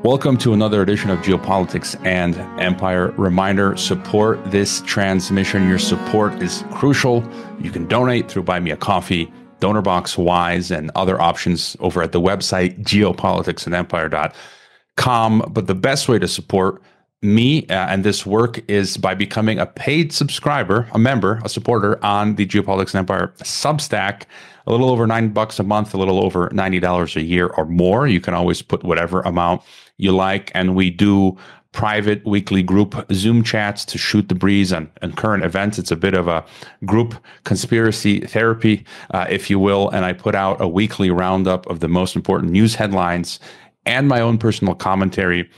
Welcome to another edition of Geopolitics and Empire. Reminder, support this transmission. Your support is crucial. You can donate through Buy Me a Coffee, Donor Box, Wise, and other options over at the website geopoliticsandempire.com. But the best way to support me and this work is by becoming a paid subscriber, a member, a supporter on the Geopolitics and Empire Substack. A little over $9 a month, a little over $90 a year or more. You can always put whatever amount you like. And we do private weekly group Zoom chats to shoot the breeze on current events. It's a bit of a group conspiracy therapy, if you will. And I put out a weekly roundup of the most important news headlines and my own personal commentary,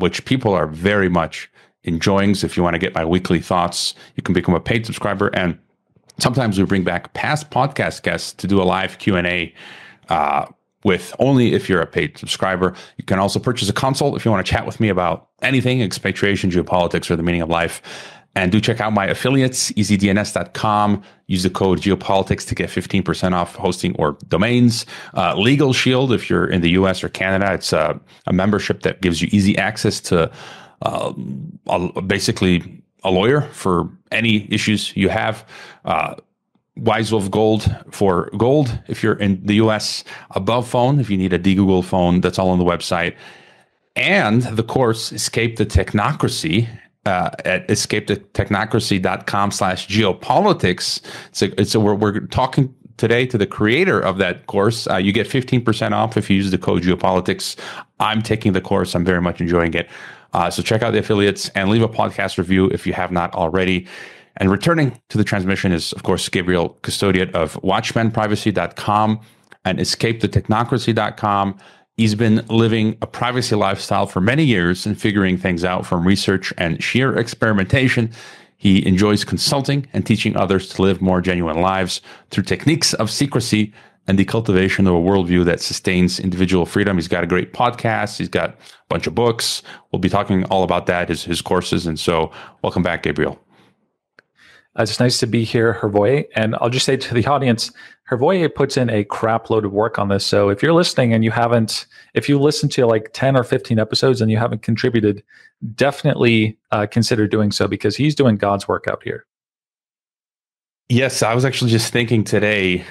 which people are very much enjoying. So if you want to get my weekly thoughts, you can become a paid subscriber. And sometimes we bring back past podcast guests to do a live Q&A with only if you're a paid subscriber. You can also purchase a consult if you want to chat with me about anything, expatriation, geopolitics, or the meaning of life. And do check out my affiliates, easydns.com. Use the code geopolitics to get 15% off hosting or domains. Legal Shield, if you're in the US or Canada, it's a membership that gives you easy access to basically a lawyer for any issues you have. Wise Wolf Gold for gold if you're in the US. Above Phone if you need a de-Google phone. That's all on the website. And the course Escape the Technocracy at escapethetechnocracy.com/geopolitics. We're talking today to the creator of that course. You get 15% off if you use the code geopolitics. I'm taking the course. I'm very much enjoying it. So check out the affiliates and leave a podcast review if you have not already. And returning to the transmission is, of course, Gabriel Custodiet of WatchmanPrivacy.com and EscapeTheTechnocracy.com. He's been living a privacy lifestyle for many years and figuring things out from research and sheer experimentation. He enjoys consulting and teaching others to live more genuine lives through techniques of secrecy and the cultivation of a worldview that sustains individual freedom. He's got a great podcast. He's got a bunch of books. We'll be talking all about that, his courses. And so welcome back, Gabriel. It's nice to be here, Hervoye. And I'll just say to the audience, Hervoye puts in a crap load of work on this. So if you're listening and if you listen to like 10 or 15 episodes and you haven't contributed, definitely consider doing so because he's doing God's work out here. Yes, I was actually just thinking today,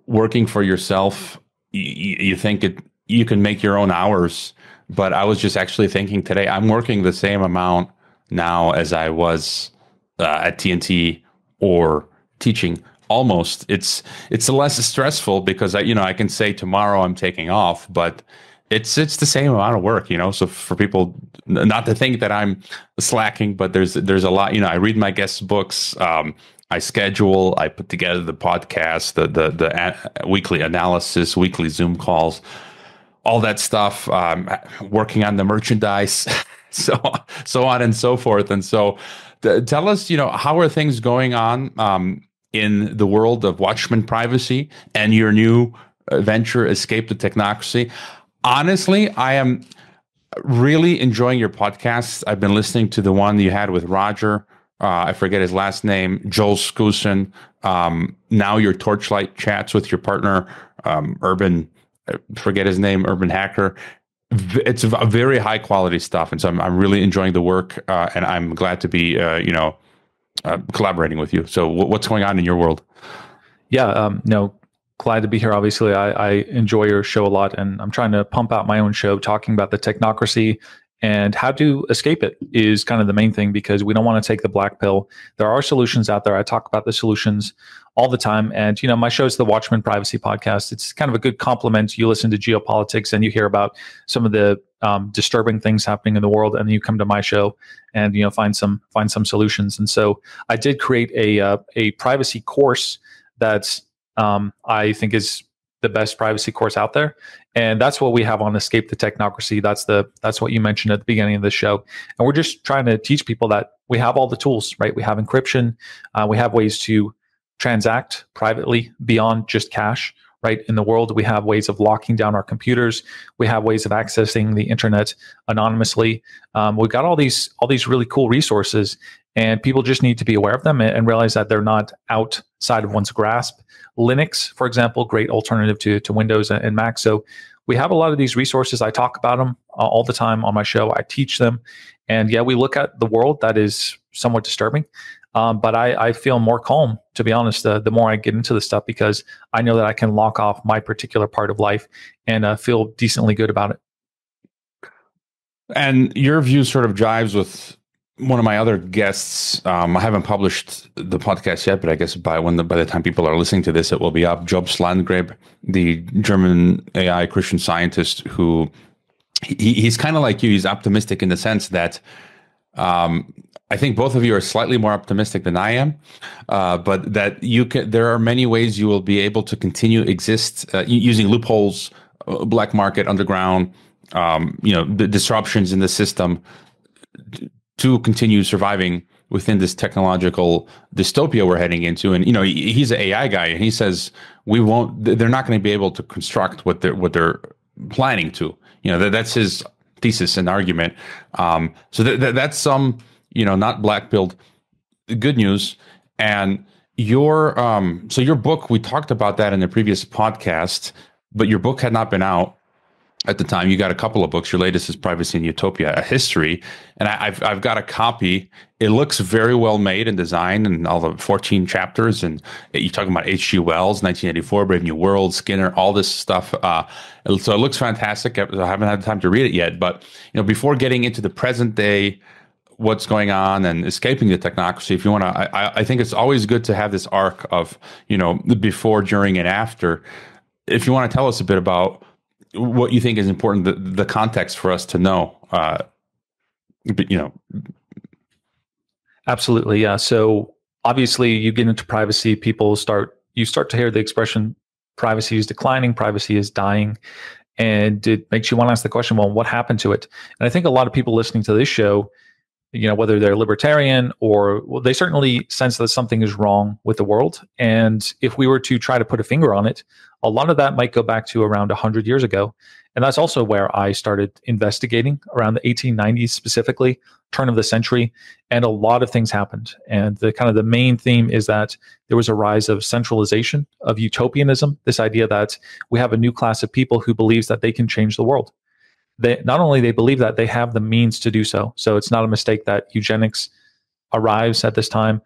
working for yourself, you think you can make your own hours. But I was just actually thinking today, I'm working the same amount now as I was at TNT or teaching. Almost, it's less stressful because I can say tomorrow I'm taking off, but it's the same amount of work, So for people not to think that I'm slacking, but there's a lot. I read my guests' books. I schedule. I put together the podcast, the weekly analysis, weekly Zoom calls, all that stuff. Working on the merchandise, so on and so forth. And so, tell us, how are things going on in the world of Watchman Privacy and your new venture, Escape the Technocracy? Honestly, I am really enjoying your podcasts. I've been listening to the one you had with Roger. I forget his last name, Joel Skousen. Now your Torchlight chats with your partner, Urban Hacker. It's a very high quality stuff, and so I'm really enjoying the work, and I'm glad to be collaborating with you. So what's going on in your world? Yeah, glad to be here. Obviously, I enjoy your show a lot, and I'm trying to pump out my own show talking about the technocracy and how to escape it is kind of the main thing because we don't want to take the black pill. There are solutions out there. I talk about the solutions all the time. And, my show is the Watchman Privacy Podcast. It's kind of a good complement. You listen to geopolitics and you hear about some of the disturbing things happening in the world. And then you come to my show and, find some solutions. And so I did create a privacy course that's I think is the best privacy course out there. And that's what we have on Escape the Technocracy. That's what you mentioned at the beginning of the show. And we're just trying to teach people that we have all the tools, right? We have encryption. We have ways to transact privately beyond just cash, right? In the world, we have ways of locking down our computers. We have ways of accessing the internet anonymously. We've got all these really cool resources, and people just need to be aware of them and realize that they're not outside of one's grasp. Linux, for example, great alternative to Windows and Mac. So we have a lot of these resources. I talk about them all the time on my show. I teach them. And yeah, we look at the world that is somewhat disturbing. But I feel more calm, to be honest, the more I get into this stuff, because I know that I can lock off my particular part of life and feel decently good about it. And your view sort of jives with one of my other guests. I haven't published the podcast yet, but I guess by the time people are listening to this, it will be up. Job Landgrab, the German AI Christian scientist, who he's kind of like you. He's optimistic in the sense that I think both of you are slightly more optimistic than I am, but that there are many ways you will be able to continue exist using loopholes, black market, underground, the disruptions in the system to continue surviving within this technological dystopia we're heading into. And he's an AI guy, and he says they're not going to be able to construct what they're planning to. That's his thesis and argument. So that's some not black-pilled good news. And your book, we talked about that in the previous podcast, but your book had not been out at the time. You got a couple of books. Your latest is Privacy and Utopia, a history. And I've got a copy. It looks very well made and designed, and all the 14 chapters. And you're talking about H.G. Wells, 1984, Brave New World, Skinner, all this stuff. So it looks fantastic. I haven't had time to read it yet. But before getting into the present day, what's going on and escaping the technocracy, if you want to, I think it's always good to have this arc of the before, during, and after. If you want to tell us a bit about what you think is important, the context for us to know, Absolutely, yeah. So obviously, you get into privacy, you start to hear the expression privacy is declining, privacy is dying, and it makes you want to ask the question, well, what happened to it? And I think a lot of people listening to this show, whether they're libertarian they certainly sense that something is wrong with the world. And if we were to try to put a finger on it, a lot of that might go back to around 100 years ago. And that's also where I started investigating, around the 1890s specifically, turn of the century. And a lot of things happened. And the main theme is that there was a rise of centralization, of utopianism, this idea that we have a new class of people who believes that they can change the world. Not only they believe that, they have the means to do so. So it's not a mistake that eugenics arrives at this time,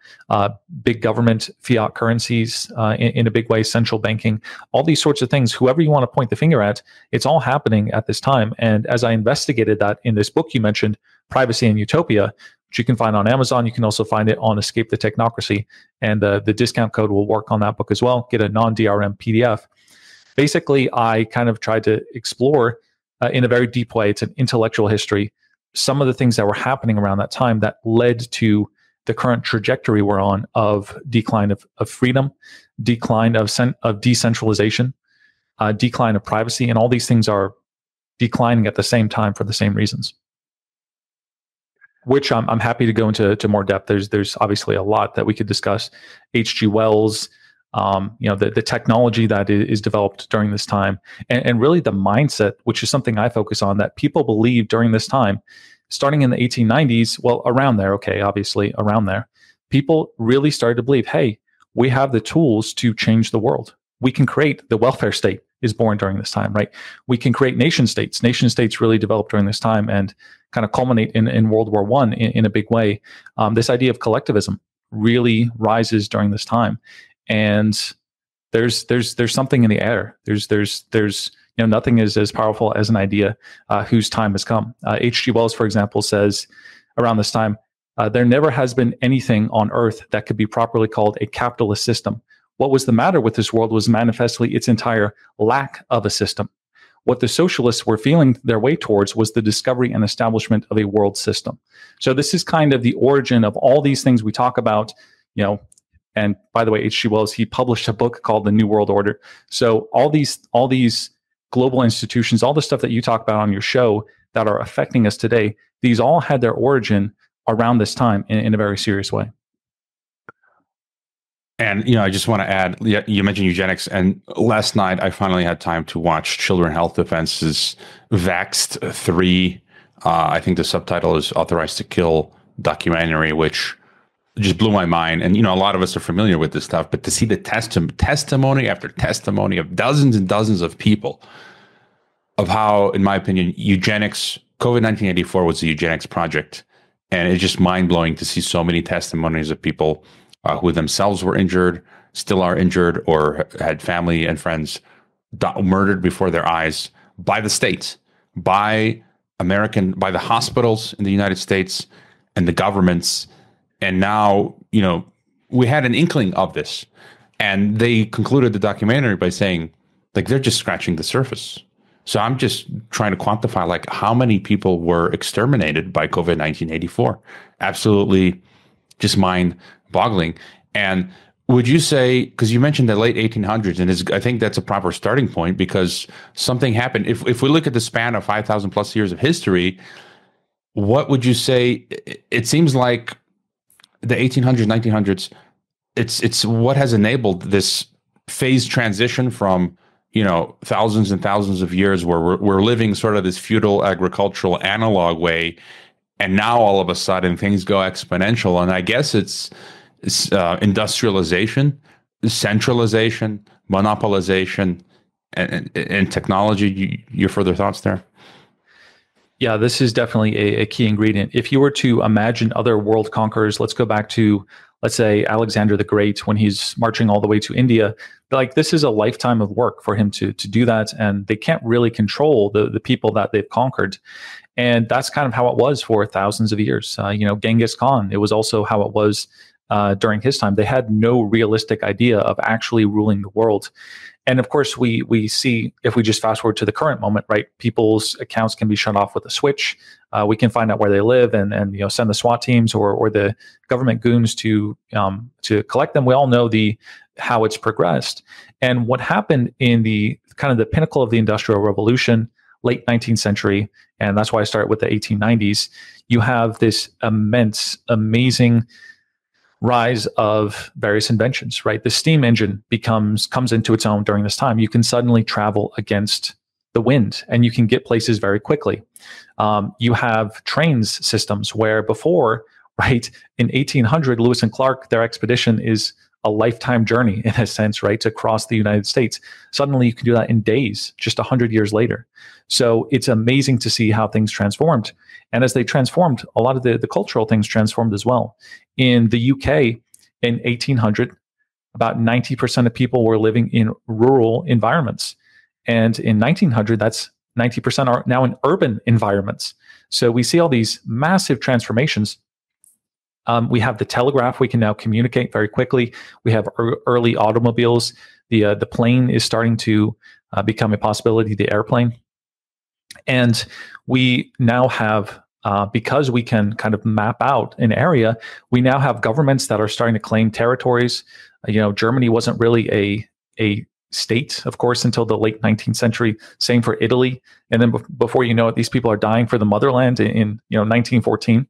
big government, fiat currencies in a big way, central banking, all these sorts of things. Whoever you want to point the finger at, it's all happening at this time. And as I investigated that in this book you mentioned, Privacy and Utopia, which you can find on Amazon, you can also find it on Escape the Technocracy. And the discount code will work on that book as well. Get a non-DRM PDF. Basically, I kind of tried to explore in a very deep way, it's an intellectual history, some of the things that were happening around that time that led to the current trajectory we're on of decline of freedom, decline of decentralization, decline of privacy, and all these things are declining at the same time for the same reasons. Which I'm happy to go into more depth. There's obviously a lot that we could discuss. H.G. Wells, the technology that is developed during this time, and really the mindset, which is something I focus on, that people believe during this time, starting in the 1890s, well, around there, obviously around there, people really started to believe, hey, we have the tools to change the world. We can create the welfare state is born during this time, right? We can create nation states. Nation states really developed during this time and kind of culminate in World War I in a big way. This idea of collectivism really rises during this time. And there's something in the air. There's nothing is as powerful as an idea whose time has come. H.G. Wells, for example, says around this time, there never has been anything on earth that could be properly called a capitalist system. What was the matter with this world was manifestly its entire lack of a system. What the socialists were feeling their way towards was the discovery and establishment of a world system. So this is kind of the origin of all these things we talk about, and by the way, H.G. Wells, he published a book called The New World Order. So all these global institutions, all the stuff that you talk about on your show that are affecting us today, these all had their origin around this time in a very serious way. And, I just want to add, you mentioned eugenics, and last night I finally had time to watch Children Health Defense's Vaxxed 3. I think the subtitle is Authorized to Kill documentary, which just blew my mind. And, a lot of us are familiar with this stuff, but to see the testimony after testimony of dozens and dozens of people of how, in my opinion, eugenics, COVID-19 84 was the eugenics project. And it's just mind blowing to see so many testimonies of people who themselves were injured, still are injured, or had family and friends murdered before their eyes by the state, by by the hospitals in the United States and the governments. And now, we had an inkling of this. And they concluded the documentary by saying, like, they're just scratching the surface. So I'm just trying to quantify, like, how many people were exterminated by COVID-19 84. Absolutely just mind-boggling. And would you say, because you mentioned the late 1800s, and I think that's a proper starting point, because something happened. If we look at the span of 5,000 plus years of history, what would you say? It seems like the 1800s, 1900s, it's what has enabled this phase transition from, thousands and thousands of years where we're living sort of this feudal agricultural analog way. And now all of a sudden things go exponential. And I guess it's industrialization, centralization, monopolization, and technology. Your further thoughts there? Yeah, this is definitely a key ingredient. If you were to imagine other world conquerors, let's go back to, let's say, Alexander the Great, when he's marching all the way to India. Like, this is a lifetime of work for him to do that, and they can't really control the people that they've conquered. And that's kind of how it was for thousands of years. Genghis Khan, it was also how it was during his time. They had no realistic idea of actually ruling the world. And of course, we see, if we just fast forward to the current moment, right? People's accounts can be shut off with a switch. We can find out where they live and send the SWAT teams or the government goons to collect them. We all know how it's progressed. And what happened in the kind of the pinnacle of the Industrial Revolution, late 19th century, and that's why I start with the 1890s, you have this immense, amazing rise of various inventions, right? The steam engine comes into its own during this time. You can suddenly travel against the wind and you can get places very quickly. You have trains systems where before, right, in 1800, Lewis and Clark, their expedition is a lifetime journey in a sense, right, to cross the United States. Suddenly you can do that in days, just 100 years later. So it's amazing to see how things transformed. And as they transformed, a lot of the cultural things transformed as well. In the UK in 1800, about 90% of people were living in rural environments. And in 1900, that's 90% are now in urban environments. So we see all these massive transformations. We have the telegraph. We can now communicate very quickly. We have early automobiles. The plane is starting to become a possibility, the airplane. And we now have, because we can kind of map out an area, we now have governments that are starting to claim territories. Germany wasn't really a state, of course, until the late 19th century. Same for Italy. And then before you know it, these people are dying for the motherland in 1914.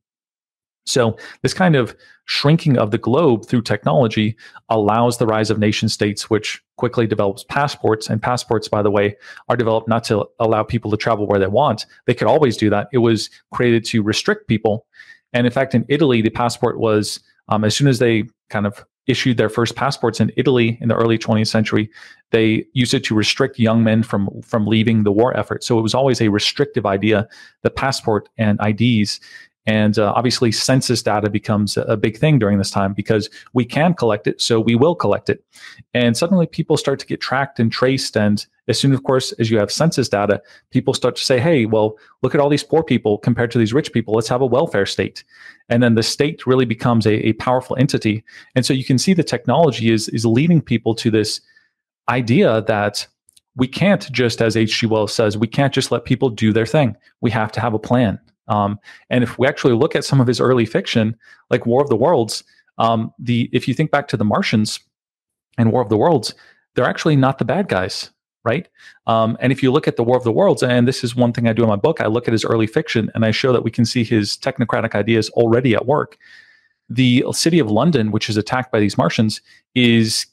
So this kind of shrinking of the globe through technology allows the rise of nation states, which quickly develops passports. And passports, by the way, are developed not to allow people to travel where they want. They could always do that. It was created to restrict people. And in fact, in Italy, the passport was, as soon as they kind of issued their first passports in Italy in the early 20th century, they used it to restrict young men from leaving the war effort. So it was always a restrictive idea, the passport and IDs. And obviously, census data becomes a big thing during this time because we can collect it, so we will collect it. And suddenly people start to get tracked and traced. And as soon, of course, as you have census data, people start to say, hey, well, look at all these poor people compared to these rich people. Let's have a welfare state. And then the state really becomes a powerful entity. And so you can see the technology is leading people to this idea that we can't just, as H.G. Wells says, we can't just let people do their thing. We have to have a plan. And if we actually look at some of his early fiction, like War of the Worlds, if you think back to the Martians and War of the Worlds, they're actually not the bad guys, right? And if you look at the War of the Worlds, and this is one thing I do in my book, I look at his early fiction and I show that we can see his technocratic ideas already at work. The city of London, which is attacked by these Martians, is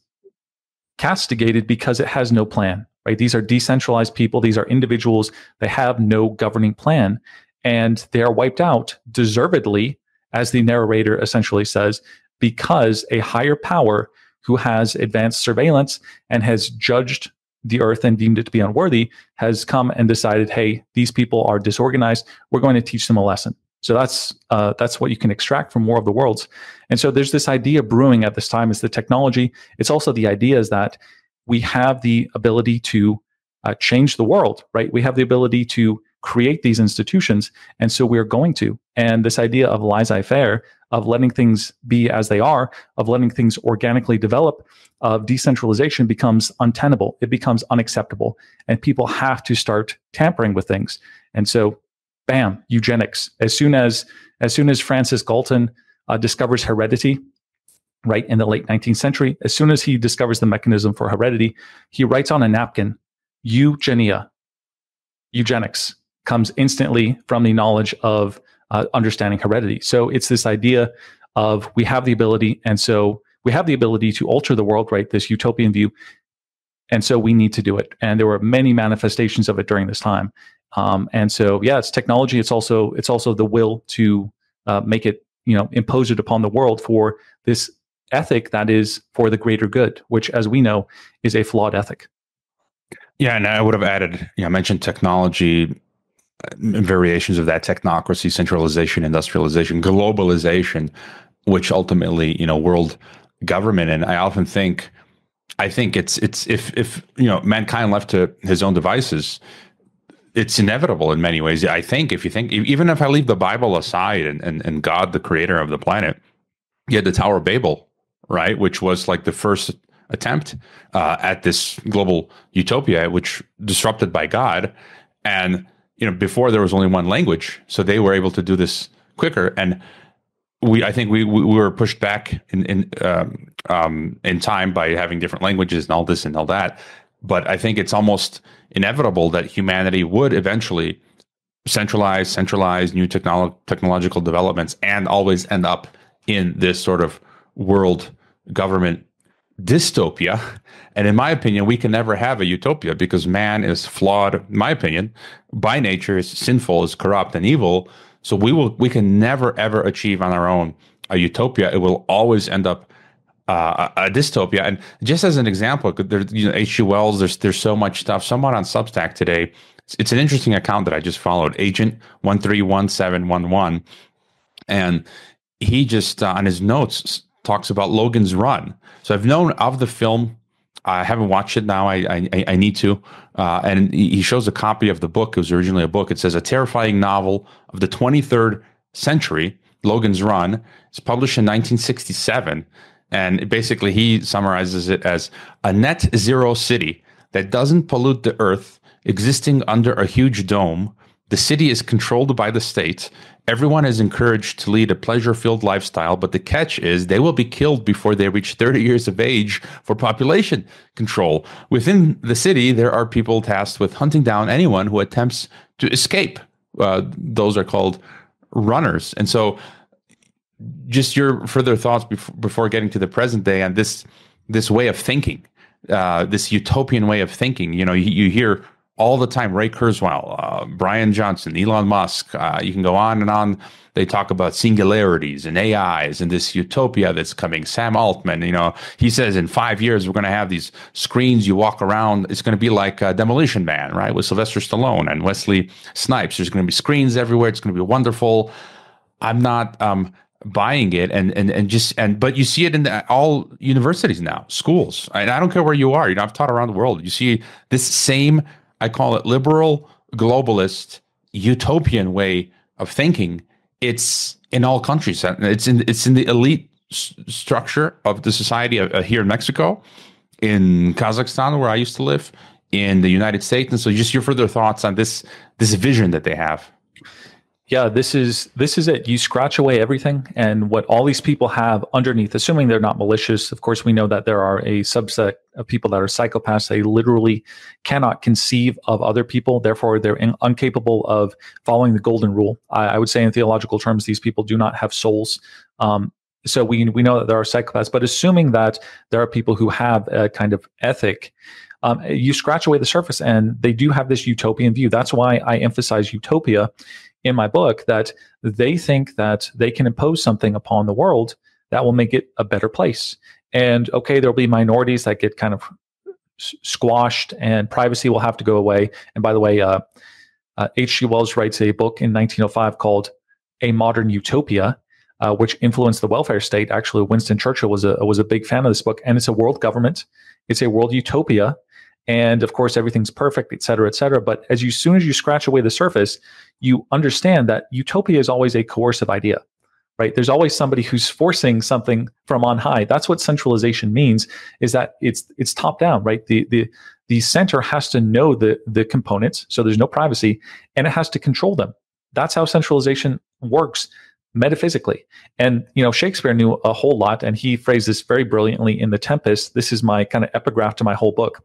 castigated because it has no plan, right? These are decentralized people. These are individuals. They have no governing plan. And they are wiped out deservedly, as the narrator essentially says, because a higher power who has advanced surveillance and has judged the earth and deemed it to be unworthy has come and decided, hey, these people are disorganized. We're going to teach them a lesson. So that's what you can extract from War of the Worlds. And so there's this idea brewing at this time is the technology. It's also the idea is that we have the ability to change the world, right? We have the ability to create these institutions. And so we're going to. And this idea of laissez-faire, of letting things be as they are, of letting things organically develop, of decentralization becomes untenable. It becomes unacceptable. And people have to start tampering with things. And so, bam, eugenics. As soon as Francis Galton discovers heredity, right, in the late 19th century, as soon as he discovers the mechanism for heredity, he writes on a napkin, eugenics comes instantly from the knowledge of understanding heredity. So it's this idea of we have the ability, and so we have the ability to alter the world, right? This utopian view, and so we need to do it. And there were many manifestations of it during this time. And so, yeah, it's technology. It's also the will to make it, impose it upon the world for this ethic that is for the greater good, which, as we know, is a flawed ethic. Yeah, and I would have added, I mentioned technology, variations of that: technocracy, centralization, industrialization, globalization, which ultimately, world government. And I often think, it's if mankind left to his own devices, it's inevitable in many ways. I think if you think, even if I leave the Bible aside and God, the creator of the planet, you had the Tower of Babel, right, which was like the first attempt at this global utopia, which disrupted by God. And before there was only one language, so they were able to do this quicker. And I think we were pushed back in time by having different languages and all this and all that. But I think it's almost inevitable that humanity would eventually centralize new technological developments and always end up in this sort of world government dystopia. And in my opinion, we can never have a utopia because man is flawed, in my opinion, by nature, is sinful, is corrupt and evil. So we can never ever achieve on our own a utopia. It will always end up a dystopia. And just as an example, there's H.G. Wells. There's so much stuff. Someone on Substack today. It's an interesting account that I just followed, Agent 131711, and he just on his notes talks about Logan's Run. So I've known of the film. I haven't watched it now. I need to. And he shows a copy of the book. It was originally a book. It says a terrifying novel of the 23rd century, Logan's Run. It's published in 1967. And basically he summarizes it as a net zero city that doesn't pollute the earth, existing under a huge dome. The city is controlled by the state. Everyone is encouraged to lead a pleasure-filled lifestyle, but the catch is they will be killed before they reach 30 years of age for population control. Within the city, there are people tasked with hunting down anyone who attempts to escape. Those are called runners. And so just your further thoughts before getting to the present day and this way of thinking, this utopian way of thinking. You hear all the time Ray Kurzweil, Brian Johnson, Elon Musk, you can go on and on. They talk about singularities and AIs and this utopia that's coming. Sam Altman, he says in 5 years, we're going to have these screens you walk around. It's going to be like Demolition Man, right? With Sylvester Stallone and Wesley Snipes. There's going to be screens everywhere. It's going to be wonderful. I'm not buying it, but you see it in all universities now, schools. And I don't care where you are. I've taught around the world. You see this same, I call it liberal, globalist, utopian way of thinking. It's in all countries. It's in the elite structure of the society here in Mexico, in Kazakhstan, where I used to live, in the United States. And so just your further thoughts on this vision that they have. Yeah, this is it. You scratch away everything, and what all these people have underneath, assuming they're not malicious. Of course, we know that there are a subset of people that are psychopaths. They literally cannot conceive of other people. Therefore, they're incapable of following the golden rule. I would say in theological terms, these people do not have souls. So we know that there are psychopaths, but assuming that there are people who have a kind of ethic, you scratch away the surface, and they do have this utopian view. That's why I emphasize utopia in my book, that they think that they can impose something upon the world that will make it a better place. And okay, there'll be minorities that get kind of squashed, and privacy will have to go away. And by the way, H.G. Wells writes a book in 1905 called A Modern Utopia, which influenced the welfare state. Actually, Winston Churchill was a big fan of this book, and it's a world government. It's a world utopia. And of course, everything's perfect, et cetera, et cetera. But soon as you scratch away the surface, you understand that utopia is always a coercive idea, right? There's always somebody who's forcing something from on high. That's what centralization means, is that it's top down, right? The center has to know the components, so there's no privacy, and it has to control them. That's how centralization works metaphysically. And, Shakespeare knew a whole lot, and he phrased this very brilliantly in The Tempest. This is my kind of epigraph to my whole book.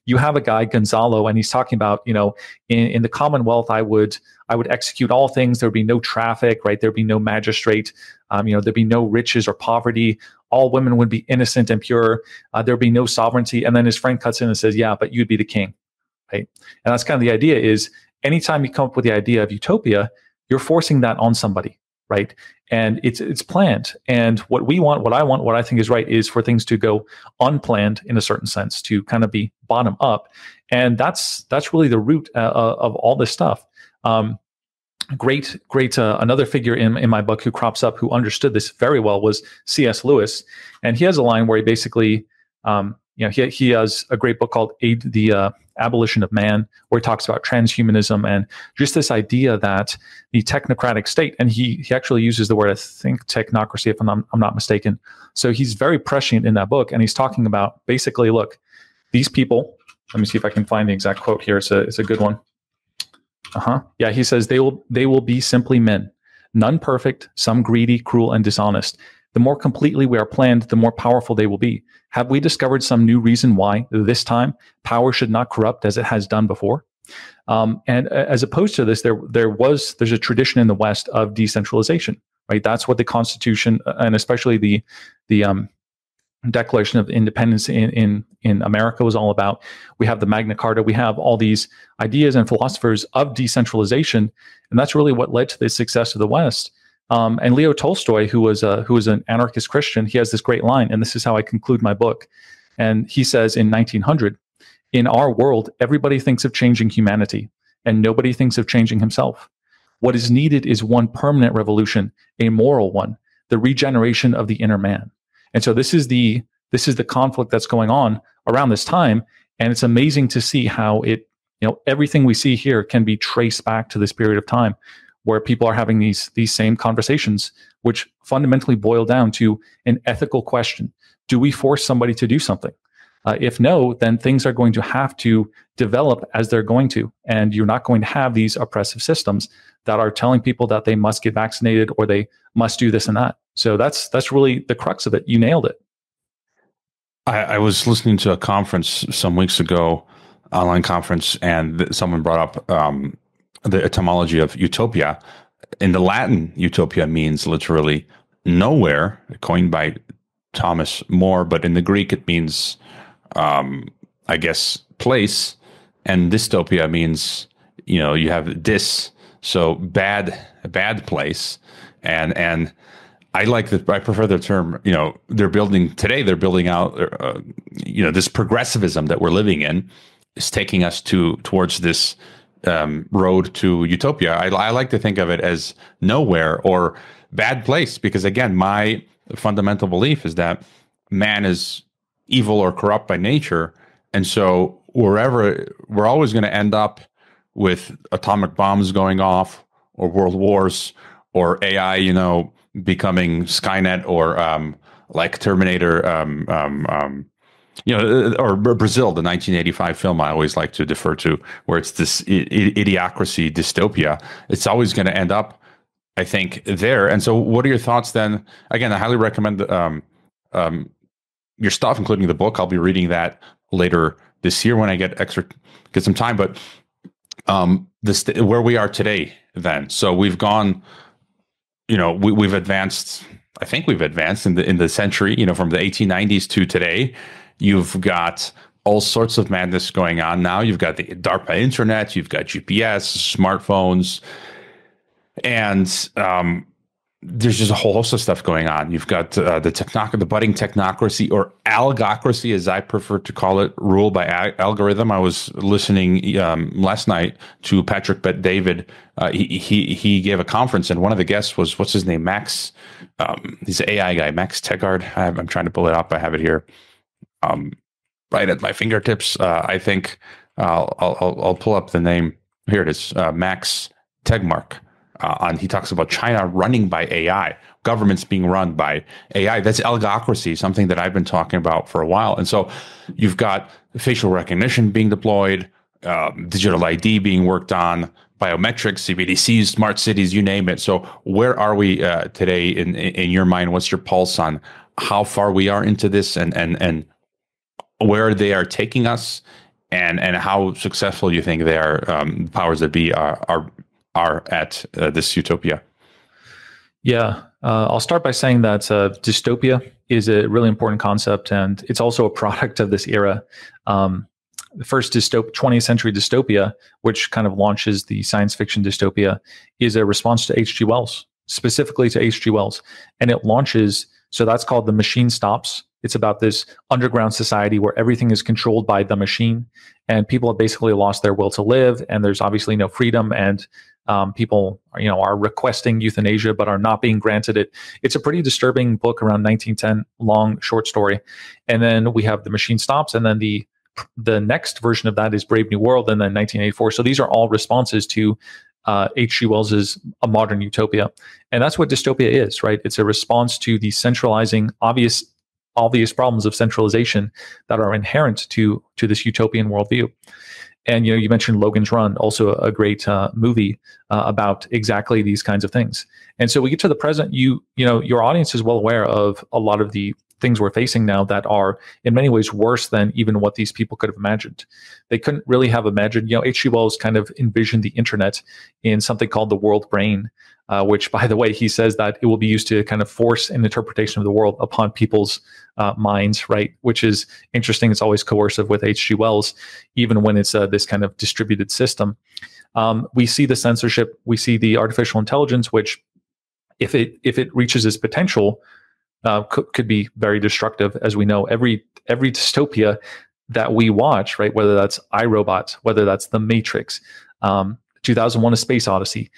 You have a guy, Gonzalo, and he's talking about, in the Commonwealth, I would execute all things. There would be no traffic, right? There'd be no magistrate. There'd be no riches or poverty. All women would be innocent and pure. There'd be no sovereignty. And then his friend cuts in and says, yeah, but you'd be the king, right? And that's kind of the idea is anytime you come up with the idea of utopia, you're forcing that on somebody, right? And it's planned. And what I think is right is for things to go unplanned in a certain sense, to kind of be bottom up. And that's really the root of all this stuff. Great. Another figure in my book who crops up, who understood this very well, was C.S. Lewis. And he has a line where he basically, he has a great book called The Abolition of Man, where he talks about transhumanism and just this idea that the technocratic state, and he actually uses the word, I think, technocracy, if I'm not mistaken. So he's very prescient in that book, and he's talking about basically, look, these people, let me see if I can find the exact quote here. It's a good one. Yeah, he says, they will be simply men, none perfect, some greedy, cruel, and dishonest. The more completely we are planned, the more powerful they will be. Have we discovered some new reason why, this time, power should not corrupt as it has done before? And as opposed to this, there's a tradition in the West of decentralization, right? That's what the Constitution, and especially the Declaration of Independence in America, was all about. We have the Magna Carta. We have all these ideas and philosophers of decentralization, and that's really what led to the success of the West. And Leo Tolstoy, who was an anarchist Christian, he has this great line, and this is how I conclude my book. And he says in 1900, in our world, everybody thinks of changing humanity, and nobody thinks of changing himself. What is needed is one permanent revolution, a moral one, the regeneration of the inner man. And so this is the conflict that's going on around this time, and it's amazing to see how everything we see here can be traced back to this period of time, where people are having these same conversations, which fundamentally boil down to an ethical question. Do we force somebody to do something? If no, then things are going to have to develop as they're going to, and you're not going to have these oppressive systems that are telling people that they must get vaccinated or they must do this and that. So that's really the crux of it. You nailed it. I was listening to a conference some weeks ago, online conference, and someone brought up the etymology of utopia. In the Latin, utopia means literally nowhere, coined by Thomas More, but in the Greek it means, I guess, place, and dystopia means, you have dys, so a bad place, and I prefer the term, they're building out, this progressivism that we're living in is taking us towards this road to utopia. I like to think of it as nowhere or bad place, because again, my fundamental belief is that man is evil or corrupt by nature. And so wherever, we're always going to end up with atomic bombs going off, or world wars, or AI, becoming Skynet, or like Terminator, or Brazil, the 1985 film I always like to defer to, where it's this idiocracy dystopia. It's always going to end up, I think, there. And so what are your thoughts then? Again, I highly recommend your stuff, including the book. I'll be reading that later this year when I get some time. But where we are today then. So we've gone, we've advanced, I think we've advanced in the century, from the 1890s to today. You've got all sorts of madness going on now. You've got the DARPA internet, you've got GPS, smartphones, and there's just a whole host of stuff going on. You've got the budding technocracy, or algocracy, as I prefer to call it, ruled by algorithm. I was listening last night to Patrick Bet-David. He gave a conference, and one of the guests was, what's his name, Max. He's an AI guy, Max Tegard. I'm trying to pull it up. I have it here, right at my fingertips. I think I'll pull up the name. Here it is, Max Tegmark. He talks about China running by AI, governments being run by AI. That's algocracy, something that I've been talking about for a while. And so you've got facial recognition being deployed, digital ID being worked on, biometrics, CBDCs, smart cities, you name it. So where are we today in your mind? What's your pulse on how far we are into this, and where they are taking us, and how successful you think they are, powers that be are at this utopia? Yeah, I'll start by saying that dystopia is a really important concept, and it's also a product of this era. The first 20th century dystopia, which kind of launches the science fiction dystopia, is a response to H.G. Wells, specifically to H.G. Wells. And it launches, so that's called The Machine Stops. It's about this underground society where everything is controlled by the machine, and people have basically lost their will to live, and there's obviously no freedom, and people are requesting euthanasia but are not being granted it. It's a pretty disturbing book, around 1910, long short story. And then we have The Machine Stops, and then the next version of that is Brave New World, and then 1984. So these are all responses to H.G. Wells's A Modern Utopia. And that's what dystopia is, right? It's a response to the centralizing, obvious problems of centralization that are inherent to this utopian worldview. And you mentioned Logan's Run, also a great movie about exactly these kinds of things. And so we get to the present. Your audience is well aware of a lot of the things we're facing now that are in many ways worse than even what these people could have imagined. They couldn't really have imagined. H.G. Wells kind of envisioned the internet in something called the world brain, which, by the way, he says that it will be used to kind of force an interpretation of the world upon people's minds, right? Which is interesting. It's always coercive with H.G. Wells, even when it's this kind of distributed system. We see the censorship. We see the artificial intelligence, which, if it reaches its potential, could be very destructive. As we know, every dystopia that we watch, right, whether that's iRobot, whether that's The Matrix, 2001: A Space Odyssey,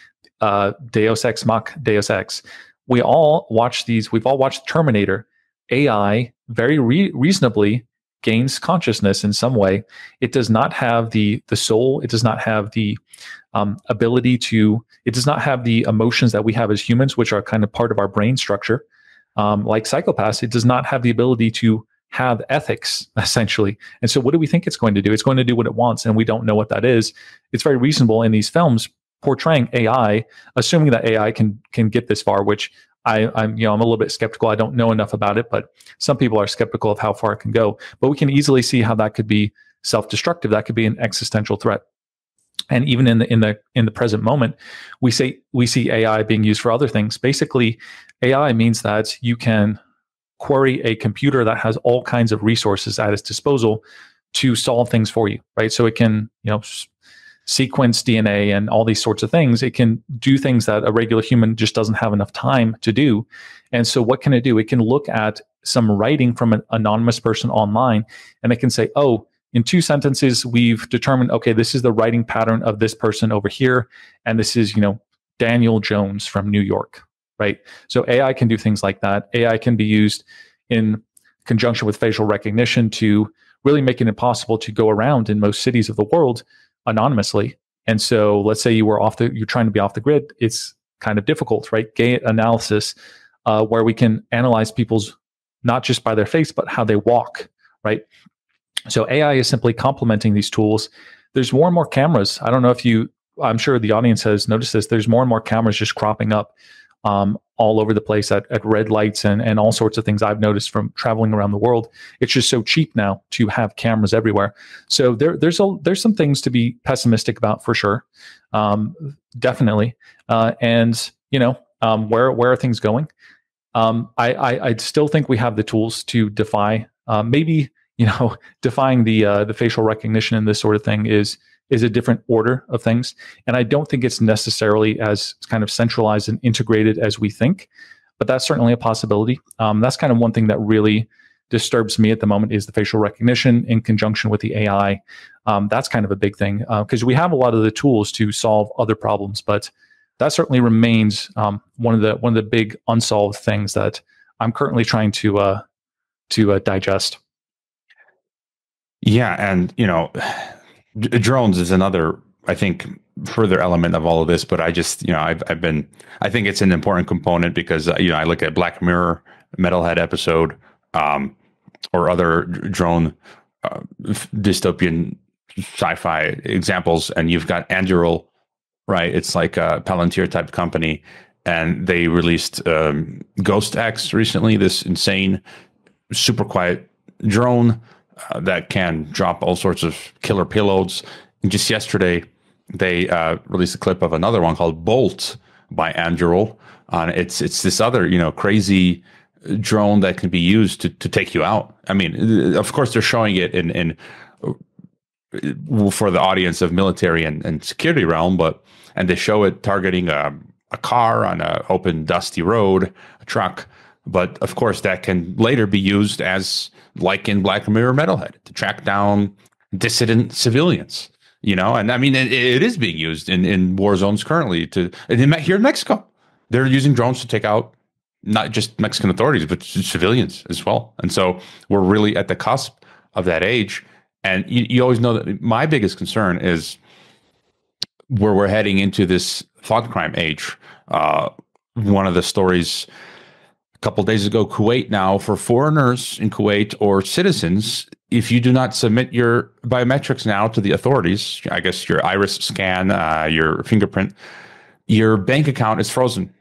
Deus Ex Mach, Deus Ex, we all watch these. We've all watched Terminator. AI very reasonably gains consciousness in some way. It does not have the soul. It does not have the ability to. It does not have the emotions that we have as humans, which are kind of part of our brain structure. Like psychopaths, it does not have the ability to have ethics, essentially. And so what do we think it's going to do? It's going to do what it wants, and we don't know what that is. It's very reasonable in these films portraying AI, assuming that AI can get this far, which I'm a little bit skeptical. I don't know enough about it, but some people are skeptical of how far it can go. But we can easily see how that could be self-destructive. That could be an existential threat. And even in the present moment, we see AI being used for other things. Basically, AI means that you can query a computer that has all kinds of resources at its disposal to solve things for you, right? So it can, sequence DNA and all these sorts of things. It can do things that a regular human just doesn't have enough time to do. And so what can it do? It can look at some writing from an anonymous person online, and it can say, oh, in 2 sentences, we've determined, okay, this is the writing pattern of this person over here. And this is, Daniel Jones from New York, right? So AI can do things like that. AI can be used in conjunction with facial recognition to really make it impossible to go around in most cities of the world anonymously. And so let's say you're trying to be off the grid. It's kind of difficult, right? Gait analysis, where we can analyze people's, not just by their face, but how they walk, right? So AI is simply complementing these tools. There's more and more cameras. I don't know if I'm sure the audience has noticed this. There's more and more cameras just cropping up all over the place at red lights and all sorts of things I've noticed from traveling around the world. It's just so cheap now to have cameras everywhere. So there's some things to be pessimistic about for sure. Definitely. And where are things going? I still think we have the tools to defy, defying the facial recognition and this sort of thing is is a different order of things. And I don't think it's necessarily as kind of centralized and integrated as we think, but that's certainly a possibility. That's kind of one thing that really disturbs me at the moment is the facial recognition in conjunction with the AI. That's kind of a big thing because we have a lot of the tools to solve other problems, but that certainly remains one of the big unsolved things that I'm currently trying to digest. Yeah, and drones is another, I think, further element of all of this. But I just, I think it's an important component because I look at Black Mirror, Metalhead episode, or other drone dystopian sci-fi examples, and you've got Anduril, right? It's like a Palantir type company, and they released Ghost X recently. This insane, super quiet drone that can drop all sorts of killer payloads. And just yesterday, they released a clip of another one called Bolt by Anduril. It's this other crazy drone that can be used to take you out. I mean, of course, they're showing it in for the audience of military and security realm, and they show it targeting a car on an open, dusty road, a truck. But of course, that can later be used as, like in Black Mirror Metalhead, to track down dissident civilians. And I mean, it is being used in war zones currently. Here in Mexico, they're using drones to take out not just Mexican authorities, but civilians as well. And so we're really at the cusp of that age. And you always know that my biggest concern is where we're heading into this thought crime age. One of the stories a couple of days ago, Kuwait now, for foreigners in Kuwait or citizens, if you do not submit your biometrics now to the authorities, I guess your iris scan, your fingerprint, your bank account is frozen.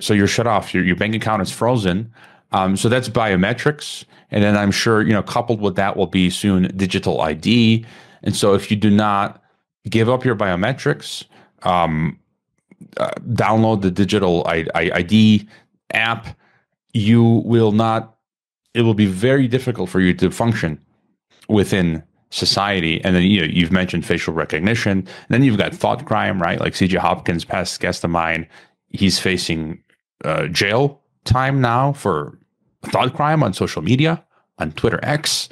So you're shut off. Your bank account is frozen. So that's biometrics. And then I'm sure, coupled with that will be soon digital ID. And so if you do not give up your biometrics, download the digital ID app, it will be very difficult for you to function within society. And then you've mentioned facial recognition. And then you've got thought crime, right? Like C.J. Hopkins, past guest of mine, he's facing jail time now for thought crime on social media, on Twitter X.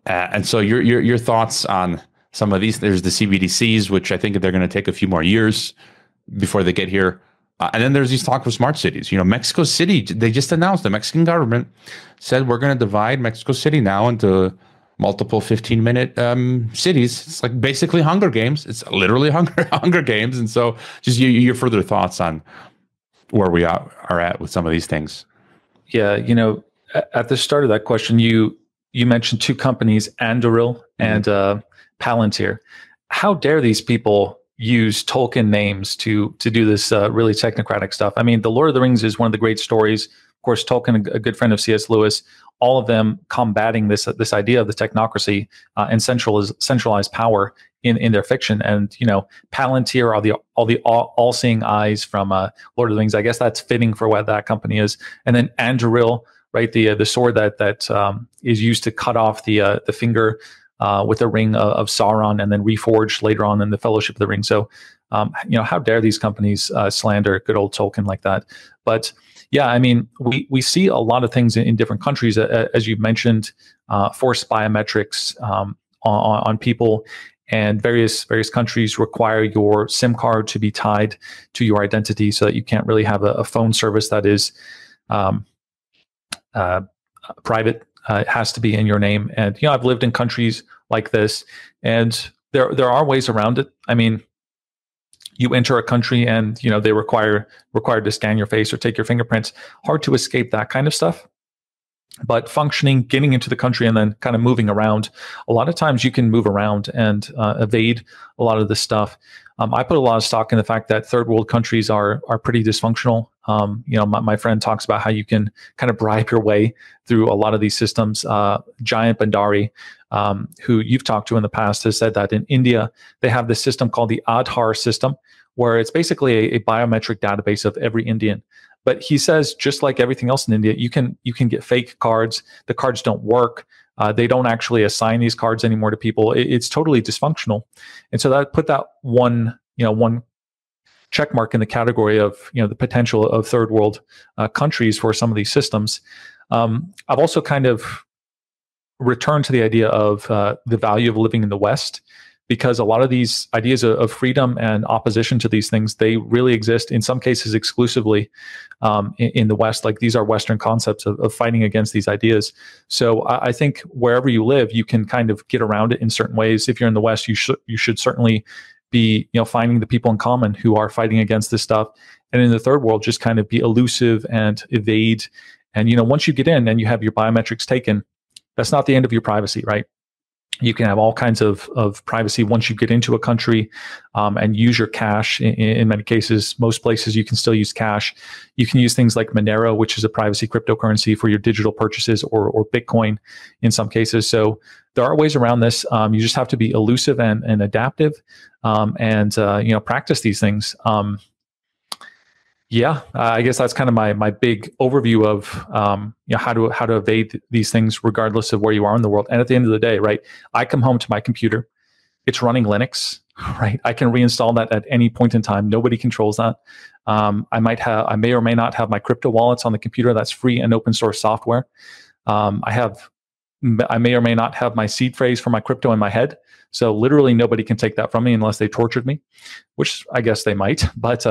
And so your thoughts on some of these? There's the CBDCs, which I think they're going to take a few more years before they get here. And then there's these talk of smart cities. Mexico City, they just announced, the Mexican government said we're going to divide Mexico City now into multiple 15-minute cities. It's like basically Hunger Games. It's literally Hunger Games. And so just your further thoughts on where we are at with some of these things. Yeah, at the start of that question, you mentioned two companies, Anduril and Palantir. How dare these people use Tolkien names to do this really technocratic stuff? I mean, The Lord of the Rings is one of the great stories. Of course, Tolkien, a good friend of C.S. Lewis, all of them combating this idea of the technocracy and centralized power in their fiction. And Palantir are the all-seeing eyes from Lord of the Rings. I guess that's fitting for what that company is. And then Anduril, right, the sword that is used to cut off the finger with the ring of Sauron, and then reforged later on in the Fellowship of the Ring. So, how dare these companies slander good old Tolkien like that? But yeah, I mean, we see a lot of things in different countries, as you mentioned, forced biometrics on people, and various countries require your SIM card to be tied to your identity, so that you can't really have a phone service that is private. It has to be in your name. And I've lived in countries like this, and there are ways around it. I mean, you enter a country and they required to scan your face or take your fingerprints. Hard to escape that kind of stuff. But functioning, getting into the country and then kind of moving around, a lot of times you can move around and evade a lot of this stuff. I put a lot of stock in the fact that third world countries are pretty dysfunctional. My friend talks about how you can kind of bribe your way through a lot of these systems. Giant Bandari, who you've talked to in the past, has said that in India, they have this system called the Aadhaar system, where it's basically a biometric database of every Indian. But he says, just like everything else in India, you can get fake cards. The cards don't work. They don't actually assign these cards anymore to people. It's totally dysfunctional. And so that put that one check mark in the category of the potential of third world countries for some of these systems. I've also kind of returned to the idea of the value of living in the West, because a lot of these ideas of freedom and opposition to these things, they really exist in some cases exclusively in the West. Like, these are Western concepts of fighting against these ideas. So I think wherever you live, you can kind of get around it in certain ways. If you're in the West, you should certainly be finding the people in common who are fighting against this stuff. And in the third world, just kind of be elusive and evade. And once you get in and you have your biometrics taken, that's not the end of your privacy, right? You can have all kinds of privacy once you get into a country, and use your cash. In many cases, most places you can still use cash. You can use things like Monero, which is a privacy cryptocurrency for your digital purchases, or Bitcoin in some cases. So there are ways around this. You just have to be elusive and adaptive, and practice these things. I guess that's kind of my big overview of how to evade these things regardless of where you are in the world. And at the end of the day, right, I come home to my computer, it's running Linux, right? I can reinstall that at any point in time. Nobody controls that. I may or may not have my crypto wallets on the computer. That's free and open source software. I may or may not have my seed phrase for my crypto in my head. So literally nobody can take that from me unless they tortured me, which I guess they might. But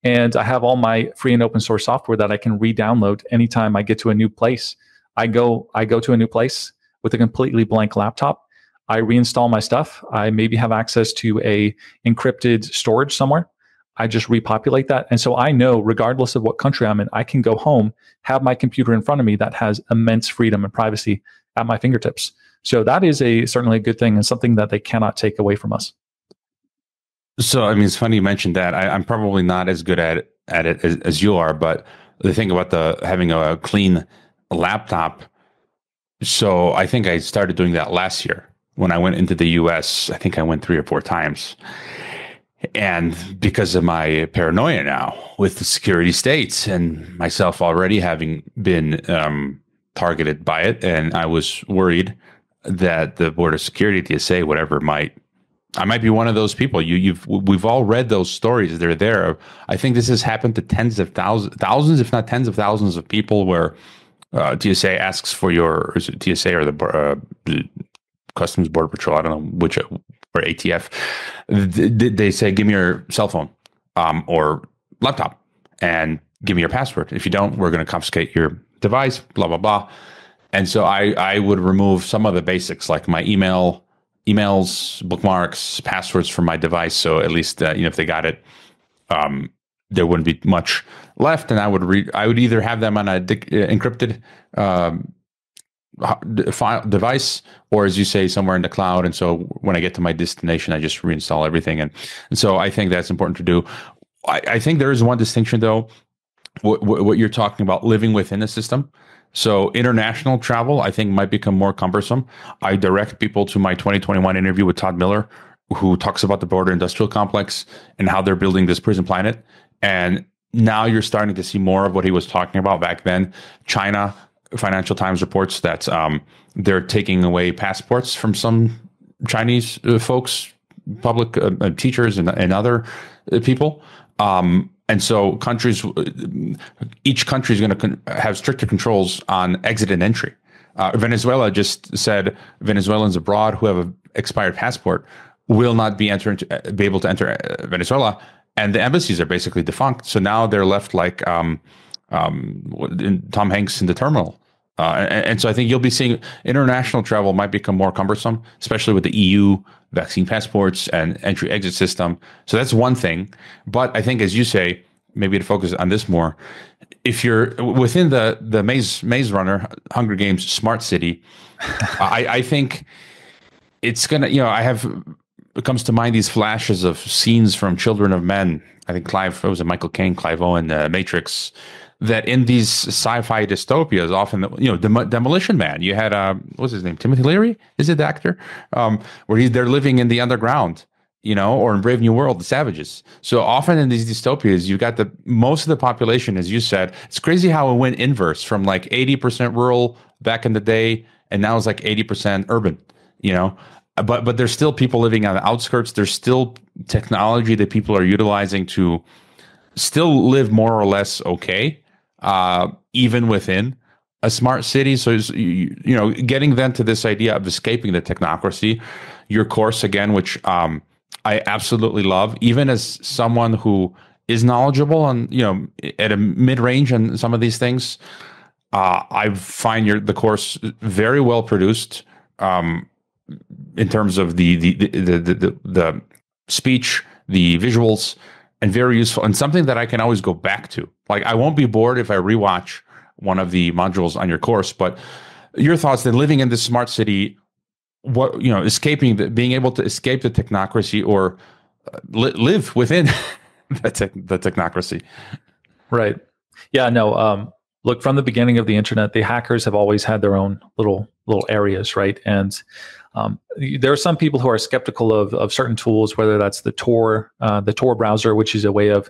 and I have all my free and open source software that I can re-download anytime I get to a new place. I go to a new place with a completely blank laptop. I reinstall my stuff. I maybe have access to a encrypted storage somewhere. I just repopulate that. And so I know, regardless of what country I'm in, I can go home, have my computer in front of me that has immense freedom and privacy at my fingertips. So that is certainly a good thing, and something that they cannot take away from us. So, I mean, it's funny you mentioned that. I'm probably not as good at it as you are, but the thing about having a clean laptop. So I think I started doing that last year when I went into the US. I think I went 3 or 4 times. And because of my paranoia now with the security states and myself already having been targeted by it, and I was worried that the border security, TSA, whatever, I might be one of those people. We've all read those stories. They're there. I think this has happened to tens of thousands, if not tens of thousands of people, where TSA asks for or is it TSA or the Customs Border Patrol, I don't know which, or ATF. They say, give me your cell phone or laptop and give me your password. If you don't, we're going to confiscate your device, blah, blah, blah. And so I would remove some of the basics, like my emails, bookmarks, passwords from my device. So at least, if they got it, there wouldn't be much left. And I would either have them on a encrypted file device, or, as you say, somewhere in the cloud. And so when I get to my destination, I just reinstall everything. And so I think that's important to do. I think there is one distinction, though, what you're talking about, living within a system. So international travel, I think, might become more cumbersome. I direct people to my 2021 interview with Todd Miller, who talks about the border industrial complex and how they're building this prison planet. And now you're starting to see more of what he was talking about back then. China, Financial Times reports that they're taking away passports from some Chinese folks, public teachers and other people. And so each country is going to have stricter controls on exit and entry. Venezuela just said Venezuelans abroad who have an expired passport will not be able to enter Venezuela, and the embassies are basically defunct. So now they're left like Tom Hanks in The Terminal. And so I think you'll be seeing international travel might become more cumbersome, especially with the EU vaccine passports and entry-exit system. So that's one thing. But I think, as you say, maybe to focus on this more, if you're within the Maze Runner, Hunger Games smart city, I think it's going to, it comes to mind these flashes of scenes from Children of Men. I think Michael Caine, Clive Owen, Matrix, that in these sci-fi dystopias, often, Demolition Man, you had, what's his name? Timothy Leary? Is it the actor? Where they're living in the underground, or in Brave New World, the savages. So often in these dystopias, you got most of the population, as you said. It's crazy how it went inverse from like 80% rural back in the day, and now it's like 80% urban, you know. But there's still people living on the outskirts. There's still technology that people are utilizing to still live more or less okay, even within a smart city. So, you know, getting then to this idea of escaping the technocracy, your course again, which I absolutely love, even as someone who is knowledgeable and, you know, at a mid-range on some of these things, I find the course very well produced, in terms of the speech, the visuals, and very useful, and something that I can always go back to. Like, I won't be bored if I rewatch one of the modules on your course. But your thoughts then, living in this smart city, what, you know, being able to escape the technocracy, or live within the technocracy. Right. Yeah. No. Look, from the beginning of the internet, the hackers have always had their own little areas, right? And there are some people who are skeptical of certain tools, whether that's the Tor browser, which is a way of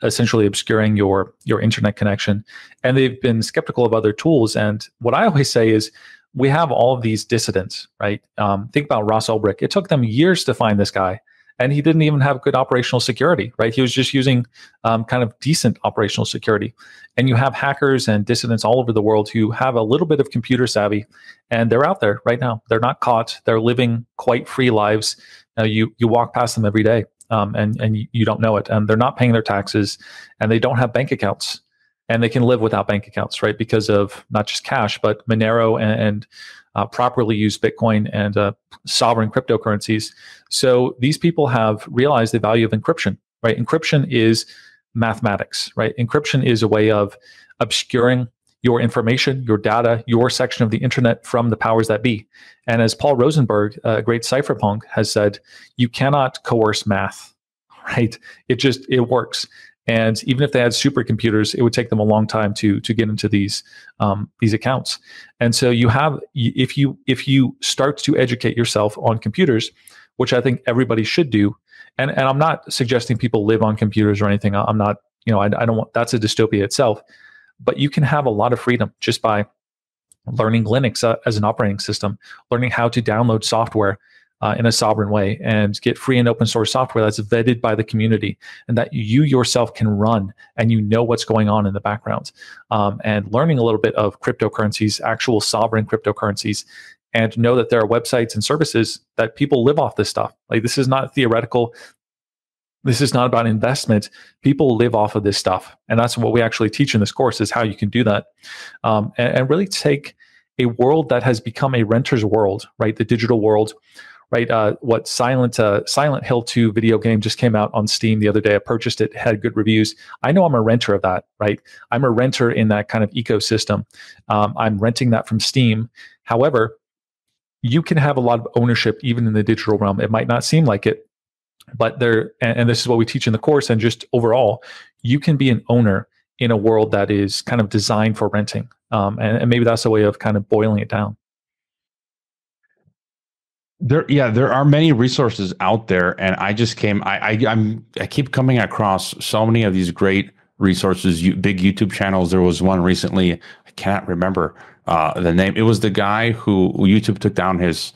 essentially obscuring your internet connection, and they've been skeptical of other tools. And what I always say is, we have all of these dissidents, right? Think about Ross Ulbricht. It took them years to find this guy, and he didn't even have good operational security, right? He was just using kind of decent operational security. And you have hackers and dissidents all over the world who have a little bit of computer savvy, and they're out there right now. They're not caught. They're living quite free lives. You walk past them every day, and you don't know it. And they're not paying their taxes, and they don't have bank accounts. And they can live without bank accounts, right? Because of not just cash, but Monero and properly used Bitcoin and sovereign cryptocurrencies. So these people have realized the value of encryption, right? Encryption is mathematics, right? Encryption is a way of obscuring your information, your data, your section of the internet from the powers that be. And as Paul Rosenberg, a great cypherpunk, has said, you cannot coerce math, right? It works. And even if they had supercomputers, it would take them a long time to get into these accounts. And so if you start to educate yourself on computers, which I think everybody should do, and I'm not suggesting people live on computers or anything. I'm not, I don't want, that's a dystopia itself. But you can have a lot of freedom just by learning Linux as an operating system, learning how to download software in a sovereign way, and get free and open source software that's vetted by the community and that you yourself can run, and you know what's going on in the background. And learning a little bit of cryptocurrencies, actual sovereign cryptocurrencies, and know that there are websites and services that people live off this stuff. Like, this is not theoretical. This is not about investment. People live off of this stuff. And that's what we actually teach in this course, is how you can do that. And really take a world that has become a renter's world, right? The digital world, right? What Silent Hill 2 video game just came out on Steam the other day. I purchased it, had good reviews. I know I'm a renter of that, right? I'm a renter in that kind of ecosystem. I'm renting that from Steam. However, you can have a lot of ownership even in the digital realm. It might not seem like it, but and this is what we teach in the course, and just overall, you can be an owner in a world that is kind of designed for renting. And maybe that's a way of kind of boiling it down. There are many resources out there, and I keep coming across so many of these great resources, big YouTube channels. There was one recently, I cannot remember the name. It was the guy who YouTube took down his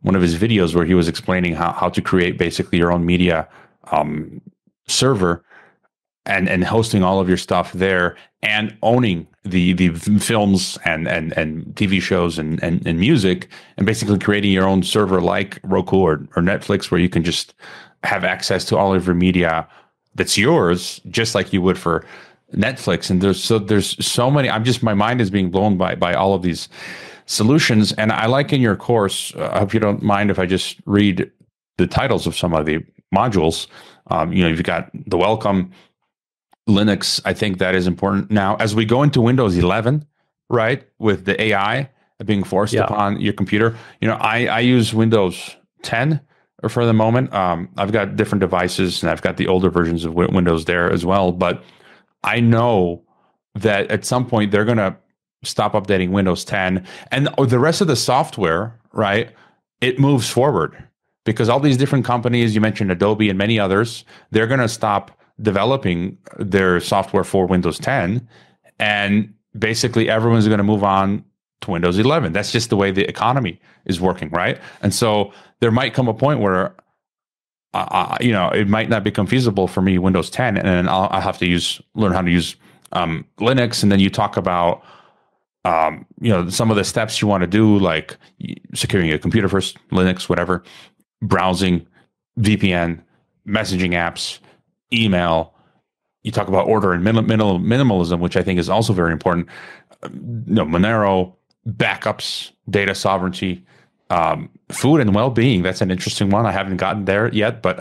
one of his videos where he was explaining how to create basically your own media server and hosting all of your stuff there, and owning the films and TV shows and music, and basically creating your own server like Roku or Netflix, where you can just have access to all of your media that's yours, just like you would for Netflix. And there's so many. My mind is being blown by all of these solutions. And I like in your course, I hope you don't mind if I just read the titles of some of the modules. You've got the welcome, Linux. I think that is important now as we go into Windows 11, right? With the AI being forced upon your computer. I use Windows 10 for the moment. I've got different devices, and I've got the older versions of Windows there as well. But I know that at some point they're going to stop updating Windows 10, and the rest of the software, right? It moves forward because all these different companies, you mentioned Adobe and many others, they're going to stop developing their software for Windows 10, and basically everyone's going to move on to Windows 11. That's just the way the economy is working, right? And so there might come a point where, it might not become feasible for me Windows 10, and then I'll have to learn how to use Linux. And then you talk about some of the steps you want to do, like securing your computer first, Linux, whatever, browsing, VPN, messaging apps, email. You talk about order and minimalism, which I think is also very important. Monero, backups, data sovereignty, food and well-being. That's an interesting one. I haven't gotten there yet, but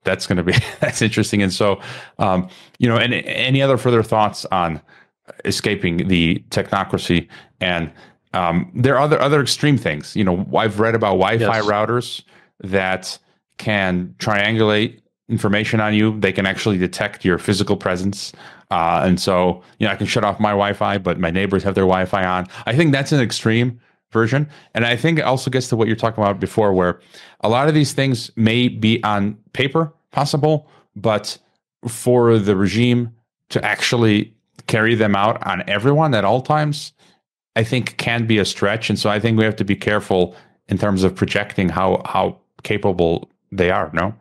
that's going to be that's interesting. And so, and any other further thoughts on escaping the technocracy? And there are other extreme things. I've read about Wi-Fi routers that can triangulate information on you. They can actually detect your physical presence. And so, I can shut off my Wi-Fi, but my neighbors have their Wi-Fi on. I think that's an extreme version. And I think it also gets to what you're talking about before, where a lot of these things may be on paper possible, but for the regime to actually carry them out on everyone at all times, I think can be a stretch. And so I think we have to be careful in terms of projecting how capable they are, no?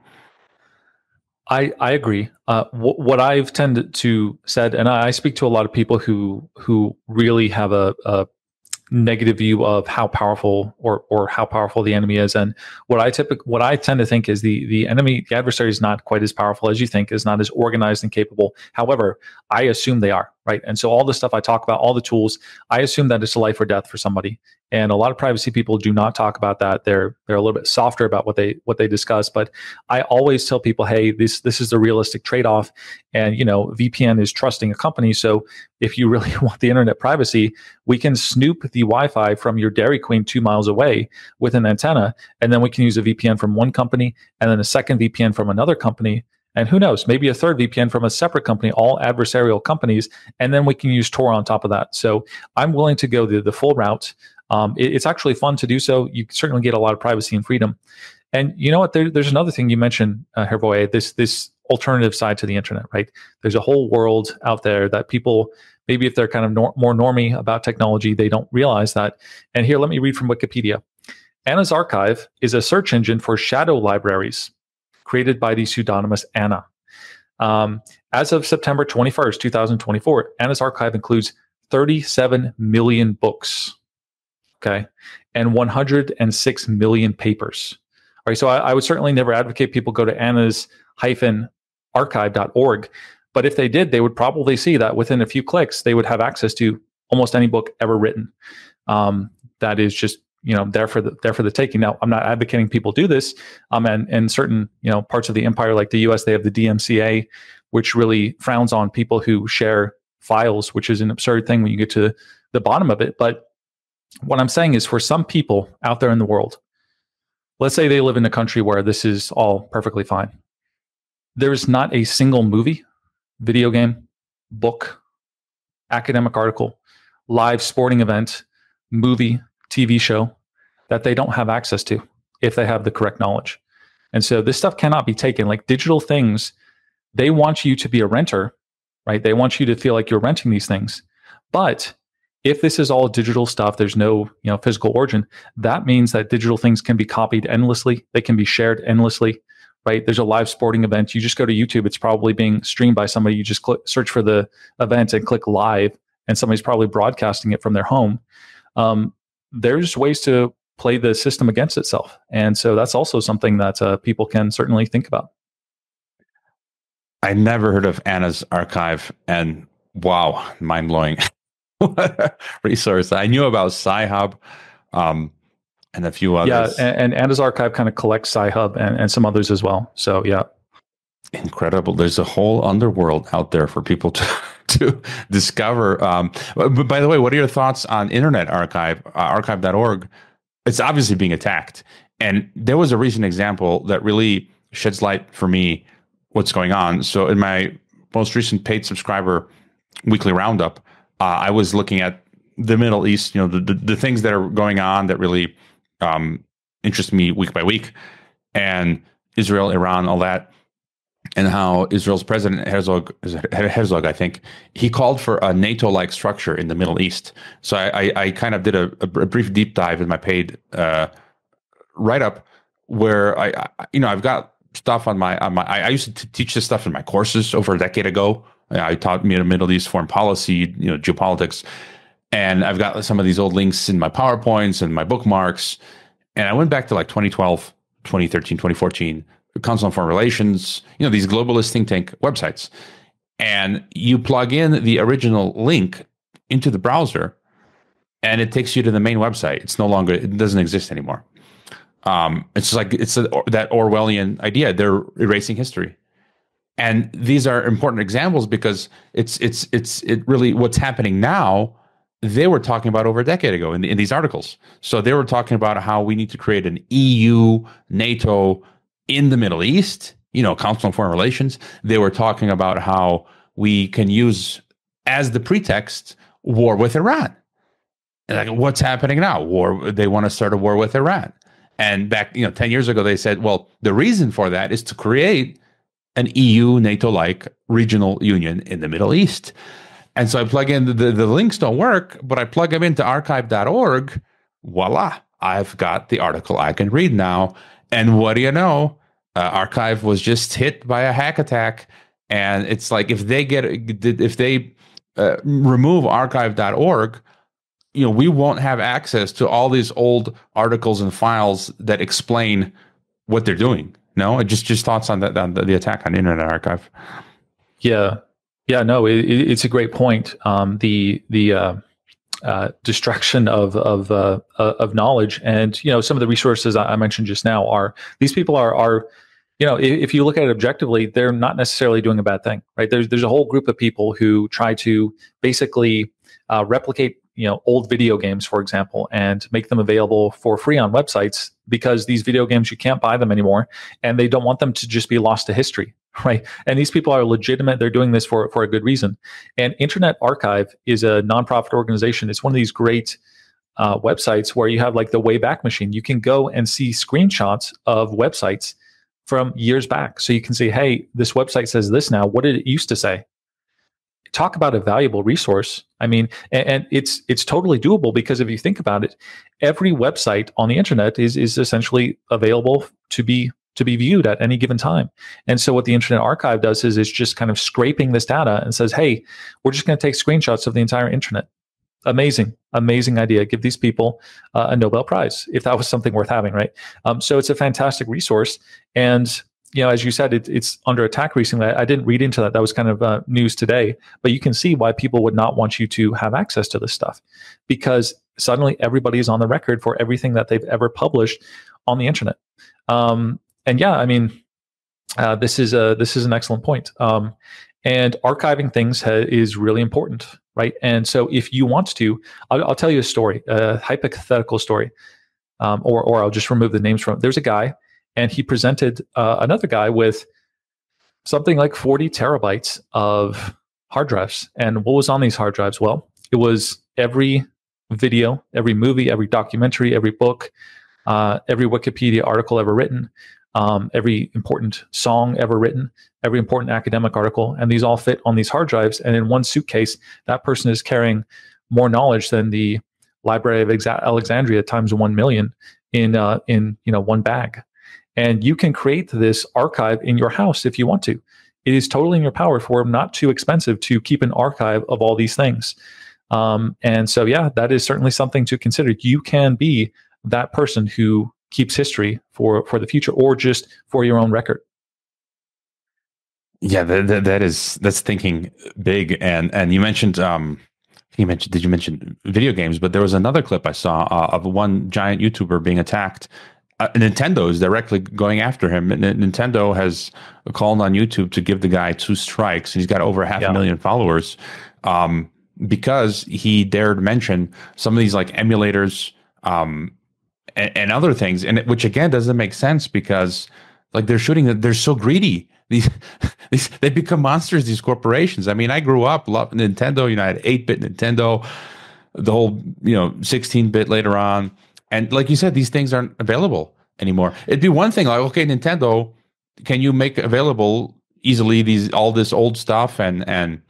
I agree. What I've tended to said, and I speak to a lot of people who really have a negative view of how powerful or how powerful the enemy is, and what I tend to think is the enemy, the adversary, is not quite as powerful as you think, is not as organized and capable. However, I assume they are, right? And so all the stuff I talk about, all the tools, I assume that it's life or death for somebody. And a lot of privacy people do not talk about that. They're a little bit softer about what they discuss. But I always tell people, hey, this is the realistic trade-off. And VPN is trusting a company. So if you really want the internet privacy, we can snoop the Wi-Fi from your Dairy Queen 2 miles away with an antenna, and then we can use a VPN from one company, and then a second VPN from another company. And who knows, maybe a third VPN from a separate company, all adversarial companies, and then we can use Tor on top of that. So I'm willing to go the full route. It's actually fun to do so. You certainly get a lot of privacy and freedom. And you know what? There's another thing you mentioned, Hervoy, this alternative side to the internet, right? There's a whole world out there that people, maybe if they're kind of more normie about technology, they don't realize that. And here, let me read from Wikipedia. Anna's Archive is a search engine for shadow libraries created by the pseudonymous Anna. As of September 21st, 2024, Anna's Archive includes 37 million books, okay, and 106 million papers. All right, so I would certainly never advocate people go to annas-archive.org, but if they did, they would probably see that within a few clicks, they would have access to almost any book ever written. That is just there for the taking. Now, I'm not advocating people do this. And in certain parts of the empire, like the U.S., they have the DMCA, which really frowns on people who share files, which is an absurd thing when you get to the bottom of it. But what I'm saying is, for some people out there in the world, let's say they live in a country where this is all perfectly fine. There's not a single movie, video game, book, academic article, live sporting event, movie, TV show that they don't have access to if they have the correct knowledge. And so this stuff cannot be taken. Like digital things, they want you to be a renter, right? They want you to feel like you're renting these things. But if this is all digital stuff, there's no physical origin, that means that digital things can be copied endlessly. They can be shared endlessly, right? There's a live sporting event. You just go to YouTube. It's probably being streamed by somebody. You just search for the event and click live, and somebody's probably broadcasting it from their home. There's ways to play the system against itself. And so that's also something that people can certainly think about. I never heard of Anna's Archive, and wow, mind-blowing. Resource. I knew about Sci-Hub and a few others. Yeah, and Anna's Archive kind of collects Sci-Hub and some others as well. So yeah. Incredible. There's a whole underworld out there for people to discover. But by the way, what are your thoughts on Internet Archive, archive.org? It's obviously being attacked. And there was a recent example that really sheds light for me what's going on. So in my most recent paid subscriber weekly roundup, I was looking at the Middle East, the things that are going on that really interest me week by week, and Israel, Iran, all that. and how Israel's president Herzog, I think, he called for a NATO-like structure in the Middle East. So I kind of did a brief deep dive in my paid write-up where I've got stuff on my I used to teach this stuff in my courses over a decade ago. I taught Middle East foreign policy, geopolitics, and I've got some of these old links in my PowerPoints and my bookmarks. And I went back to like 2012, 2013, 2014, Council on Foreign Relations, these globalist think tank websites. And you plug in the original link into the browser and it takes you to the main website. It doesn't exist anymore. It's like, that Orwellian idea. They're erasing history. And these are important examples because it really what's happening now. They were talking about over a decade ago in these articles. So they were talking about how we need to create an EU, NATO in the Middle East, Council on Foreign Relations. They were talking about how we can use as the pretext war with Iran. And like, what's happening now? They want to start a war with Iran. And back, 10 years ago, they said, well, the reason for that is to create an EU, NATO-like regional union in the Middle East. And so I plug in, the links don't work, but I plug them into archive.org. Voila, I've got the article I can read now. And what do you know? Archive was just hit by a hack attack. And it's like, if they remove archive.org, we won't have access to all these old articles and files that explain what they're doing. No, just thoughts on the attack on Internet Archive. Yeah. Yeah, no, it's a great point. The destruction of knowledge, and some of the resources I mentioned just now are these people are if you look at it objectively, they're not necessarily doing a bad thing, right? There's a whole group of people who try to basically replicate old video games, for example, and make them available for free on websites because these video games, you can't buy them anymore, and they don't want them to just be lost to history. Right. And these people are legitimate. They're doing this for a good reason. And Internet Archive is a nonprofit organization. It's one of these great websites where you have like the Wayback Machine. You can go and see screenshots of websites from years back. So you can say, hey, this website says this now. What did it used to say? Talk about a valuable resource. I mean, and it's totally doable because if you think about it, every website on the internet is essentially available to be viewed at any given time. And so what the Internet Archive does is it's just kind of scraping this data and says, hey, we're just going to take screenshots of the entire internet. Amazing idea. Give these people a Nobel Prize if that was something worth having, right? So it's a fantastic resource. And as you said, it's under attack recently. I didn't read into that. That was kind of news today. But you can see why people would not want you to have access to this stuff, because suddenly everybody is on the record for everything that they've ever published on the internet. And yeah, I mean, this is an excellent point. And archiving things is really important, right? And so if you want to, I'll tell you a story, a hypothetical story, or I'll just remove the names from it. There's a guy, and he presented another guy with something like 40 terabytes of hard drives. And what was on these hard drives? Well, it was every video, every movie, every documentary, every book, every Wikipedia article ever written, every important song ever written, every important academic article, and these all fit on these hard drives. And in one suitcase, that person is carrying more knowledge than the Library of Alexandria times 1 million in one bag. And you can create this archive in your house if you want to. It is totally in your power for not too expensive to keep an archive of all these things. And so, yeah, that is certainly something to consider. You can be that person who keeps history for the future, or just for your own record. Yeah, that's thinking big. And you mentioned, did you mention video games? But there was another clip I saw of one giant YouTuber being attacked. Nintendo is directly going after him. Nintendo has called on YouTube to give the guy 2 strikes, and he's got over 500,000 followers because he dared mention some of these like emulators and other things, and which again doesn't make sense because like they're so greedy. These they become monsters. These corporations. I mean, I grew up loving Nintendo. I had 8-bit Nintendo, the whole 16-bit later on. And like you said, these things aren't available anymore. It'd be one thing like, okay, Nintendo, can you make available easily all this old stuff, and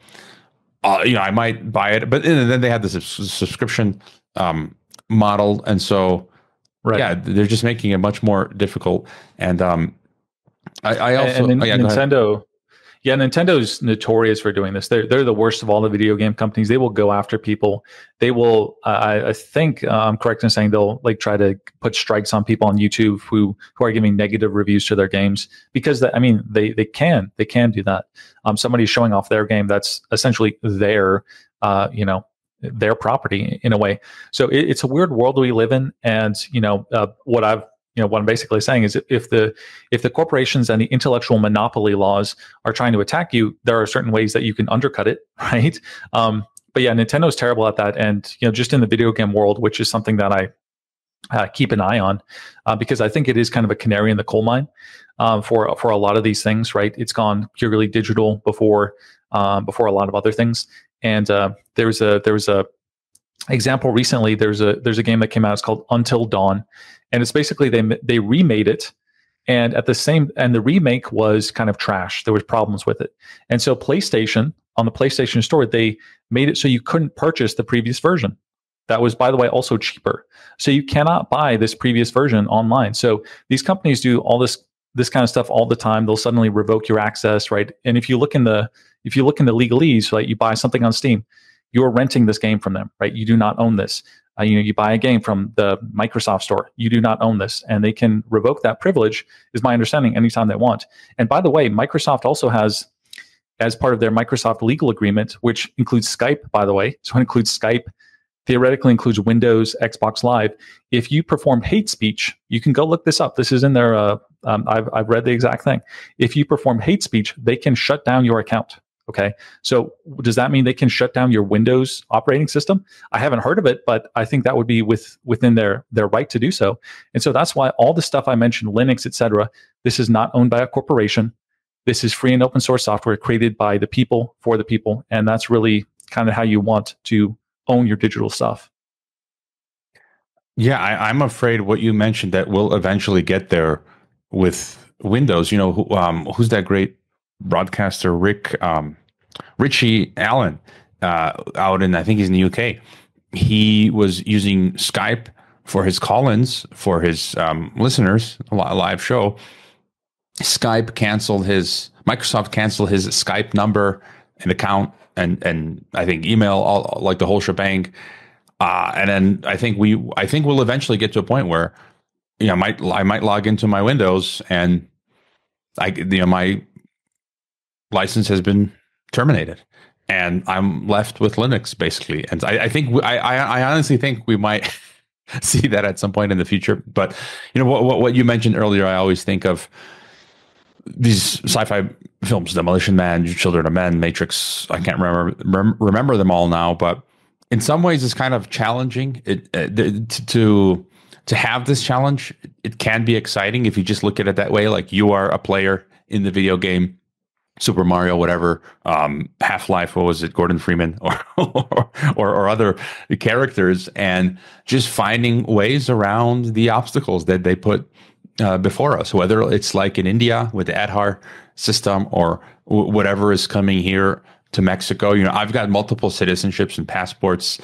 I might buy it, but then they have this subscription model, and so yeah, they're just making it much more difficult. And I also Nintendo. Yeah, Nintendo's notorious for doing this. They're the worst of all the video game companies. They will go after people. They will. I think I'm correct in saying they'll like try to put strikes on people on YouTube who are giving negative reviews to their games because they can do that. Somebody's showing off their game that's essentially their property in a way. So it's a weird world we live in, and what I'm basically saying is if the corporations and the intellectual monopoly laws are trying to attack you, there are certain ways that you can undercut it, right? But yeah, Nintendo's terrible at that. And just in the video game world, which is something that I keep an eye on, because I think it is kind of a canary in the coal mine for a lot of these things, right? It's gone purely digital before a lot of other things. And there was a example recently. There's a game that came out. It's called Until Dawn. And it's basically they remade it, and the remake was kind of trash. There was problems with it, and so PlayStation on the PlayStation Store they made it so you couldn't purchase the previous version. That was, by the way, also cheaper. So you cannot buy this previous version online. So these companies do all this kind of stuff all the time. They'll suddenly revoke your access, right? And if you look in the legalese, like you buy something on Steam, you're renting this game from them, right? You do not own this. You buy a game from the Microsoft store, you do not own this, and they can revoke that privilege, is my understanding, anytime they want. And by the way, Microsoft also has, as part of their Microsoft legal agreement, which includes Skype, by the way, so it includes Skype, theoretically includes Windows, Xbox Live. If you perform hate speech, you can go look this up. This is in their, I've read the exact thing. If you perform hate speech, they can shut down your account. Okay, so does that mean they can shut down your Windows operating system? I haven't heard of it, but I think that would be within their right to do so. And so that's why all the stuff I mentioned, Linux, etc., this is not owned by a corporation. This is free and open source software created by the people for the people, and that's really kind of how you want to own your digital stuff. Yeah, I'm afraid what you mentioned that we'll eventually get there with Windows. Who's that great broadcaster, Richie Allen, out in, I think he's in the UK. He was using Skype for his call-ins for his listeners, a live show. Microsoft canceled his Skype number and account, and I think email, all like the whole shebang. And then I think we'll eventually get to a point where I might log into my Windows and my license has been terminated, and I'm left with Linux basically. And I honestly think we might see that at some point in the future. But what you mentioned earlier, I always think of these sci-fi films: Demolition Man, Children of Men, Matrix. I can't remember them all now, but in some ways, it's kind of challenging. To have this challenge, it can be exciting if you just look at it that way. Like you are a player in the video game. Super Mario, whatever, Half-Life, what was it, Gordon Freeman or other characters, and just finding ways around the obstacles that they put before us, whether it's like in India with the Aadhaar system or whatever is coming here to Mexico. I've got multiple citizenships and passports,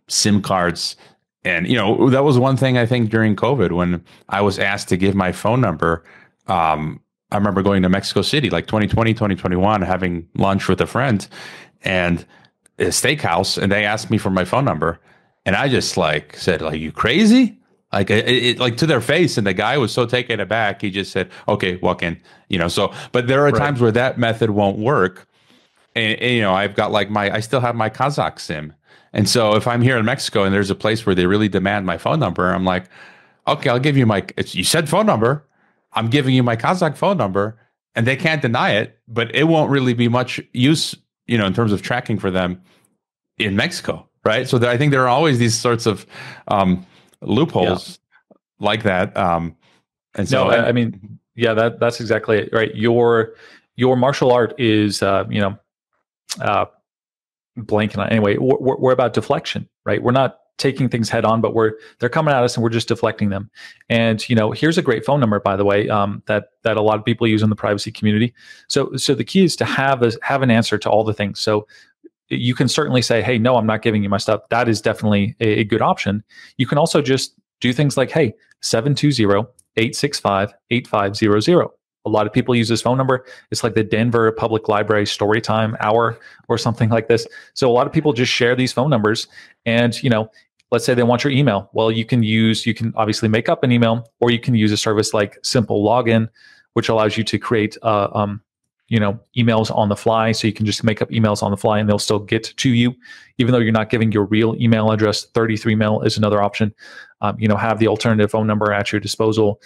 SIM cards. And, that was one thing I think during COVID when I was asked to give my phone number. I remember going to Mexico City, like 2020, 2021, having lunch with a friend and a steakhouse, and they asked me for my phone number. And I just said, you crazy? Like to their face. And the guy was so taken aback. He just said, okay, walk in, but there are times where that method won't work. And I've got I still have my Kazakh SIM. And so if I'm here in Mexico and there's a place where they really demand my phone number, I'm like, okay, I'll give you you said phone number. I'm giving you my Kazakh phone number, and they can't deny it, but it won't really be much use, in terms of tracking for them in Mexico, right? So I think there are always these sorts of loopholes like that. And so, that's exactly it, right? Your martial art is, blanking on. Anyway, we're about deflection, right? We're not taking things head on, but they're coming at us and we're just deflecting them. And here's a great phone number, by the way, that a lot of people use in the privacy community. So the key is to have an answer to all the things. So you can certainly say, hey, no, I'm not giving you my stuff. That is definitely a good option. You can also just do things like, hey, 720-865-8500. A lot of people use this phone number. It's like the Denver Public Library Storytime Hour or something like this. So a lot of people just share these phone numbers, and let's say they want your email. Well, you can obviously make up an email, or you can use a service like Simple Login, which allows you to create emails on the fly. So you can just make up emails on the fly and they'll still get to you, even though you're not giving your real email address. 33mail is another option. Have the alternative phone number at your disposal.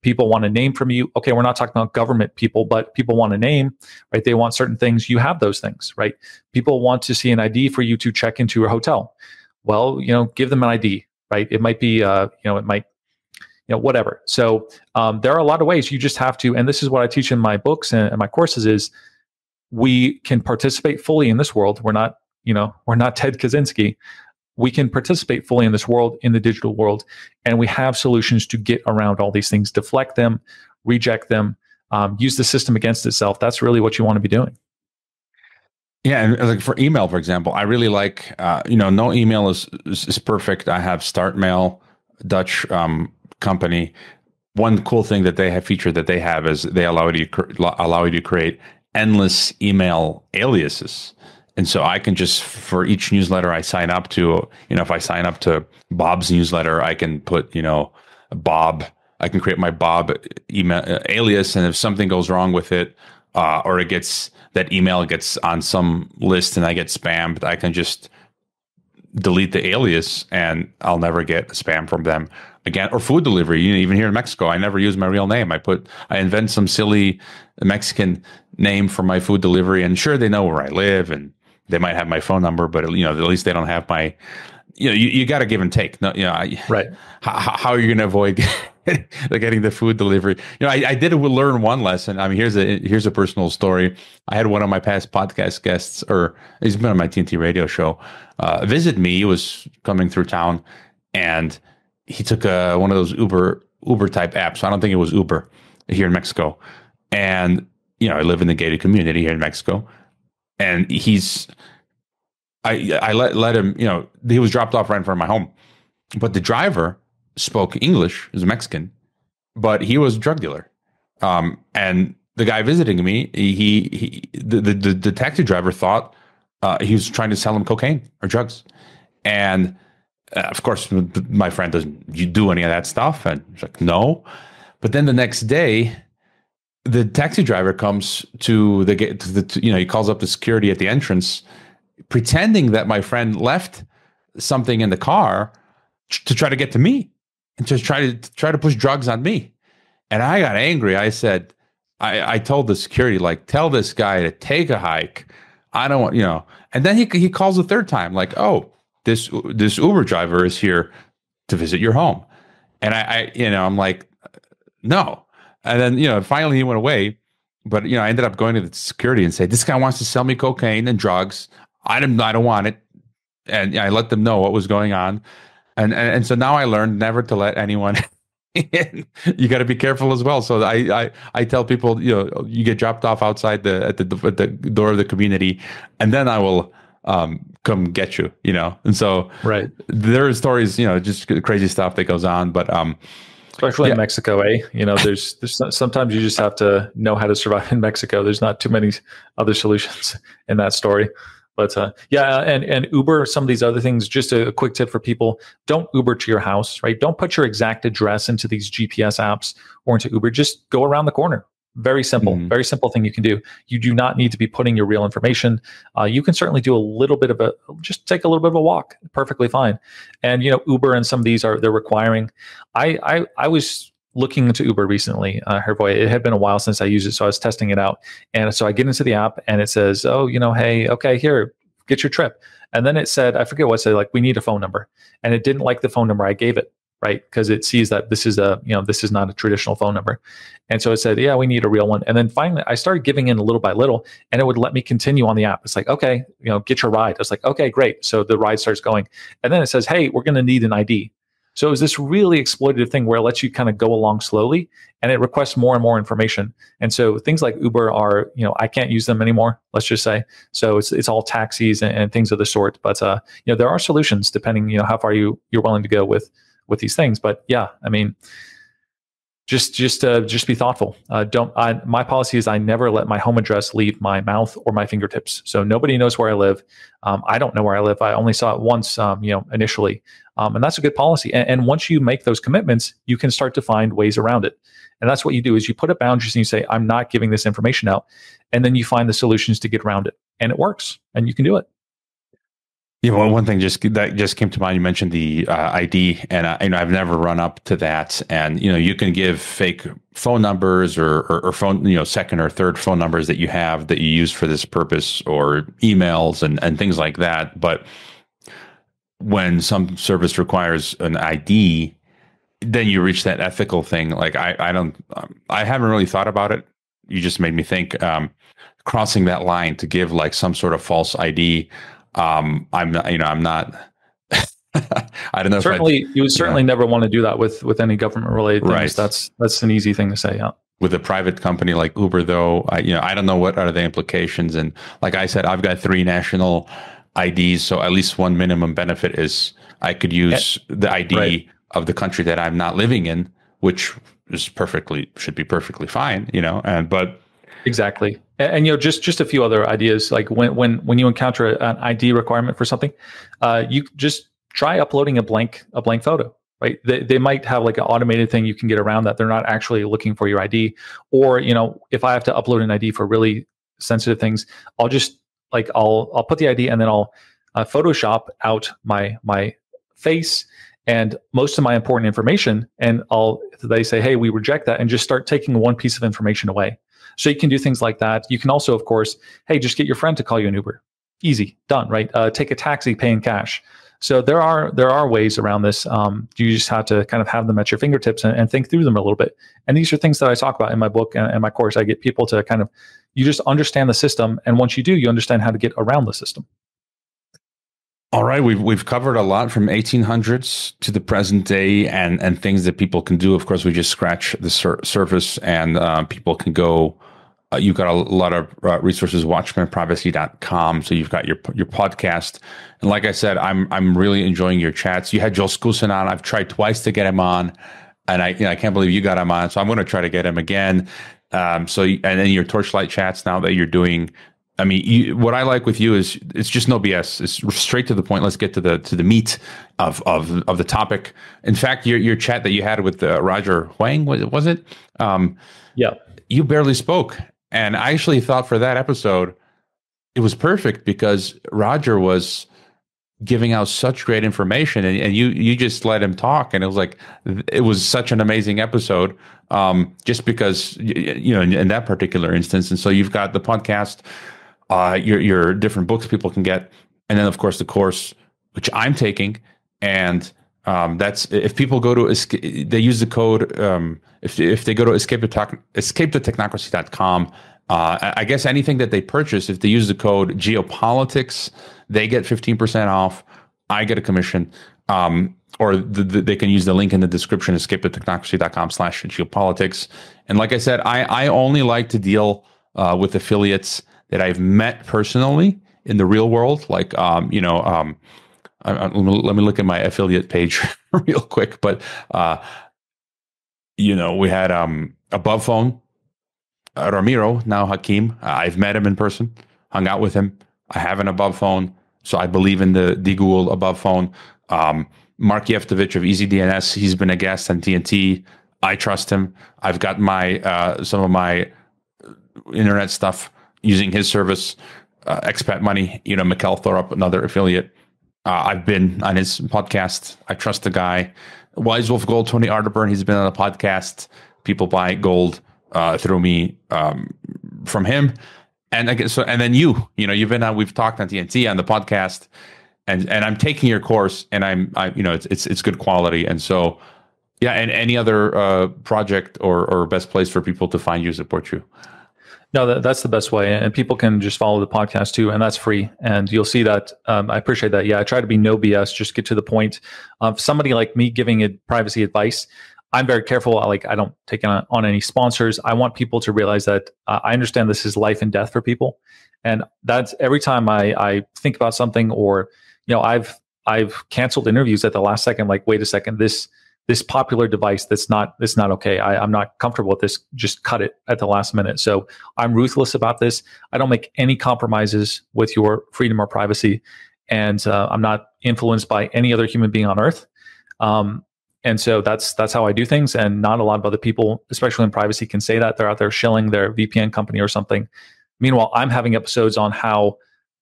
People want a name from you. Okay, we're not talking about government people, but people want a name, right? They want certain things. You have those things, right? People want to see an ID for you to check into your hotel. Well, give them an ID, right? It might be, whatever. So there are a lot of ways. You just have to, and this is what I teach in my books and my courses, is we can participate fully in this world. We're not Ted Kaczynski. We can participate fully in this world, in the digital world, and we have solutions to get around all these things, deflect them, reject them, use the system against itself. That's really what you want to be doing. Yeah, and like for email, for example, I really like, no email is perfect. I have StartMail, Dutch company. One cool thing that they have featured that they have is they allow you to create endless email aliases. And so I can just, for each newsletter I sign up to, if I sign up to Bob's newsletter, I can put, Bob, I can create my Bob email alias. And if something goes wrong with it, or that email gets on some list and I get spammed, I can just delete the alias and I'll never get spam from them again. Or food delivery. Even here in Mexico, I never use my real name. I invent some silly Mexican name for my food delivery, and sure, they know where I live and they might have my phone number, but at least they don't have my. You got to give and take. No, right. How are you going to avoid getting the food delivery? I did learn one lesson. I mean, here's a personal story. I had one of my past podcast guests, or he's been on my TNT radio show, visit me. He was coming through town, and he took one of those Uber type apps. I don't think it was Uber here in Mexico, and I live in the gated community here in Mexico, and I let him, he was dropped off right in front of my home, but the driver spoke English, he was a Mexican, but he was a drug dealer. And the guy visiting me, the taxi driver thought he was trying to sell him cocaine or drugs. And of course, my friend doesn't do any of that stuff. And he's like, no. But then the next day, the taxi driver comes to the gate, he calls up the security at the entrance, pretending that my friend left something in the car to try to get to me and just try to push drugs on me. And I got angry. I said, I told the security, like, tell this guy to take a hike. I don't want, and then he calls a third time, like, oh, this Uber driver is here to visit your home. And I'm like, no. And then, finally he went away, but I ended up going to the security and say, this guy wants to sell me cocaine and drugs. I don't want it. And I let them know what was going on. And so now I learned never to let anyone in. You got to be careful as well. So I tell people, you get dropped off outside at the door of the community, and then I will come get you, And so right. There are stories, just crazy stuff that goes on, but especially in Mexico, there's sometimes you just have to know how to survive in Mexico. There's not too many other solutions in that story. But and Uber, some of these other things, just a quick tip for people: don't Uber to your house, right? Don't put your exact address into these GPS apps or into Uber. Just go around the corner. Very simple, very simple thing you can do. You do not need to be putting your real information. You can certainly do a little bit of just take a little bit of a walk. Perfectly fine. And Uber and some of these they're requiring. I was looking into Uber recently, Hervoy. It had been a while since I used it, so I was testing it out. And so I get into the app, and it says, oh, hey, okay, here, get your trip. And then it said, I forget what it said, like, we need a phone number. And it didn't like the phone number I gave it, right? Because it sees that this is this is not a traditional phone number. And so it said, yeah, we need a real one. And then finally I started giving in little by little, and it would let me continue on the app. It's like, okay, get your ride. I was like, okay, great. So the ride starts going. And then it says, hey, we're going to need an ID. So it was this really exploitative thing where it lets you kind of go along slowly, and it requests more and more information. And so things like Uber are, I can't use them anymore, let's just say. So it's all taxis and things of the sort. But there are solutions depending, how far you're willing to go with these things. But yeah, I mean, just be thoughtful. My policy is I never let my home address leave my mouth or my fingertips. So nobody knows where I live. I don't know where I live. I only saw it once, initially. And that's a good policy. And once you make those commitments, you can start to find ways around it. And that's what you do is you put up boundaries and you say, I'm not giving this information out. And then you find the solutions to get around it. And it works. And you can do it. Yeah, well, one thing that just came to mind. You mentioned the ID, and I've never run up to that. And you can give fake phone numbers or phone, second or third phone numbers that you have that you use for this purpose, or emails and things like that. But when some service requires an ID, then you reach that ethical thing. Like I haven't really thought about it. You just made me think. Crossing that line to give like some sort of false ID. I'm not, I'm not, I don't know. Certainly, you would certainly never want to do that with any government related things. Right. That's an easy thing to say. Yeah. With a private company like Uber, though, I don't know what are the implications. And like I said, I've got 3 national IDs, so at least one minimum benefit is I could use the ID of the country that I'm not living in, which is should be perfectly fine, but. Exactly. And just a few other ideas, like when you encounter an ID requirement for something, you just try uploading a blank photo, right? They might have like an automated thing you can get around that. They're not actually looking for your ID. Or, if I have to upload an ID for really sensitive things, I'll just I'll put the ID and then I'll Photoshop out my face and most of my important information. And they say, hey, we reject that, and just start taking one piece of information away. So you can do things like that. You can also, of course, hey, just get your friend to call you an Uber. Easy, done, right? Take a taxi, pay in cash. So there are ways around this. You just have to kind of have them at your fingertips and think through them a little bit. And these are things that I talk about in my book and my course. I get people to you just understand the system. And once you do, you understand how to get around the system. All right, we've covered a lot from 1800s to the present day, and things that people can do. Of course, we just scratch the surface, and people can go. You've got a lot of resources, watchmanprivacy.com. So you've got your podcast, and like I said, I'm really enjoying your chats. You had Joel Skusin on. I've tried twice to get him on, and I can't believe you got him on. So I'm going to try to get him again. And then your Torchlight chats now that you're doing. I mean, what I like with you is it's just no BS. It's straight to the point. Let's get to the meat of the topic. In fact, your chat that you had with Roger Huang, was it? Yeah. You barely spoke, and I actually thought for that episode it was perfect because Roger was giving out such great information, and you just let him talk, and it was such an amazing episode. Just because in that particular instance, and so you've got the podcast. Your different books people can get, and then of course the course which I'm taking, and that's if people go to they use the code if they go to escapethetechnocracy.com. I guess anything that they purchase, if they use the code Geopolitics, they get 15% off. I get a commission, or they can use the link in the description, escapethetechnocracy.com/geopolitics. And like I said, I only like to deal with affiliates that I've met personally in the real world. Like, let me look at my affiliate page real quick. But, we had Above Phone, Ramiro, now Hakeem. I've met him in person, hung out with him. I have an Above Phone, so I believe in the Google Above Phone. Mark Yeftovich of EasyDNS, he's been a guest on TNT. I trust him. I've got my some of my internet stuff using his service, Expat Money, Mikkel Thorup, another affiliate. I've been on his podcast. I trust the guy. Wise Wolf Gold, Tony Arterburn, he's been on the podcast. People buy gold through me from him. And then you've been on, we've talked on TNT on the podcast, and I'm taking your course, and it's good quality. And so Yeah, and any other project or best place for people to find you, support you? No, that's the best way. And people can just follow the podcast too, and that's free. And you'll see that. I appreciate that. Yeah, I try to be no BS, just get to the point. Somebody like me giving it privacy advice, I'm very careful. Like, I don't take on any sponsors. I want people to realize that I understand this is life and death for people. And that's every time I think about something, or, I've canceled interviews at the last second. Like, wait a second, this popular device that's not okay. I'm not comfortable with this. Just cut it at the last minute. So I'm ruthless about this. I don't make any compromises with your freedom or privacy, and I'm not influenced by any other human being on earth. And so that's how I do things. And not a lot of other people, especially in privacy, can say that. They're out there shilling their VPN company or something. Meanwhile, I'm having episodes on how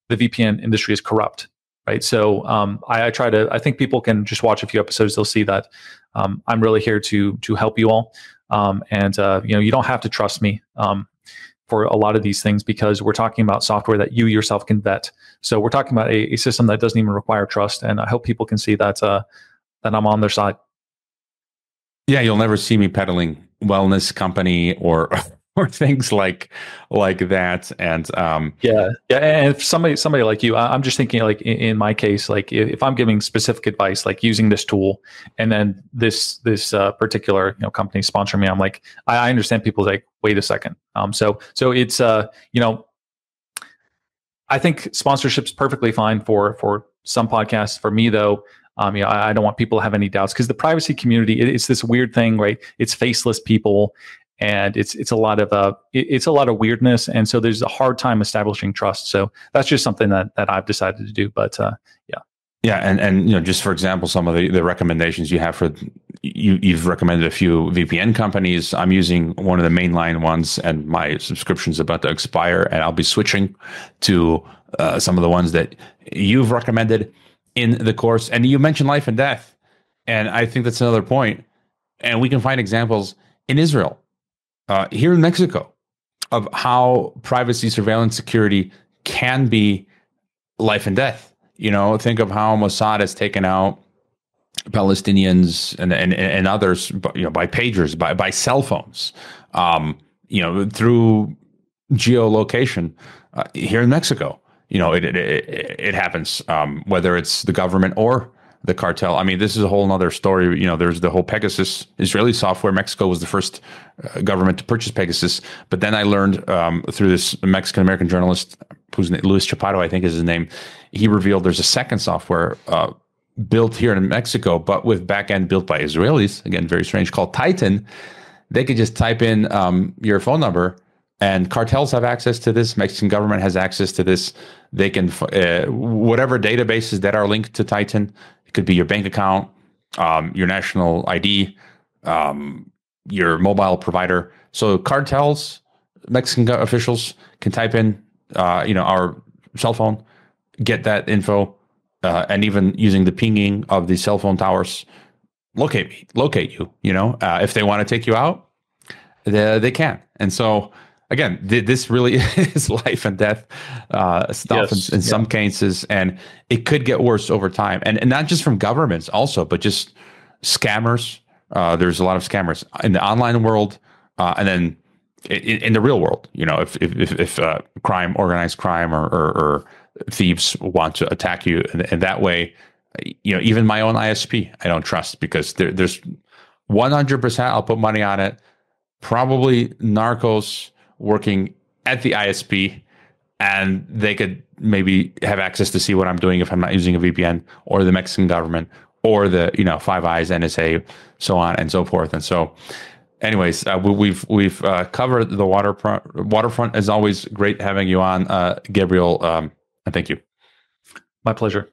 the VPN industry is corrupt. Right. So I think people can just watch a few episodes. They'll see that I'm really here to help you all. And you don't have to trust me for a lot of these things, because we're talking about software that you yourself can vet. So we're talking about a system that doesn't even require trust. And I hope people can see that I'm on their side. Yeah, you'll never see me peddling wellness company or or things like that. And yeah. And if somebody like you, I'm just thinking, like, in my case, like, if I'm giving specific advice, like using this tool, and then this particular company sponsor me, I'm like, I understand people like, wait a second. So it's I think sponsorship's perfectly fine for some podcasts. For me, though, I don't want people to have any doubts, because the privacy community, it's this weird thing, right? It's faceless people, and it's a lot of weirdness, and so there's a hard time establishing trust. So that's just something that I've decided to do. But yeah, and just for example, some of the recommendations you have for you've recommended a few VPN companies. I'm using one of the mainline ones, and my subscription's about to expire, and I'll be switching to some of the ones that you've recommended in the course. And you mentioned life and death, and I think that's another point. And we can find examples in Israel, here in Mexico, of how privacy, surveillance, security can be life and death. Think of how Mossad has taken out Palestinians and others, by pagers, by cell phones, through geolocation here in Mexico. It happens, whether it's the government or the cartel. I mean, this is a whole nother story. There's the whole Pegasus Israeli software. Mexico was the first government to purchase Pegasus. But then I learned through this Mexican-American journalist, whose name, Luis Chaparro, I think is his name, he revealed there's a second software built here in Mexico, but with backend built by Israelis, again, very strange, called Titan. They could just type in your phone number, and cartels have access to this. Mexican government has access to this. They can, whatever databases that are linked to Titan, it could be your bank account, your national ID, your mobile provider. So cartels, Mexican officials can type in, our cell phone, get that info, and even using the pinging of the cell phone towers, locate you. If they want to take you out, they can. And so, again, this really is life and death stuff in some cases, and it could get worse over time. And not just from governments also, but just scammers. There's a lot of scammers in the online world, and then in the real world. If crime, organized crime, or thieves want to attack you in that way, even my own ISP, I don't trust, because there's 100%, I'll put money on it, probably narcos working at the ISP, and they could maybe have access to see what I'm doing if I'm not using a VPN, or the Mexican government, or the Five Eyes, NSA, so on and so forth. And so, anyways, we've covered the waterfront. As always, great having you on, Gabriel. And thank you. My pleasure.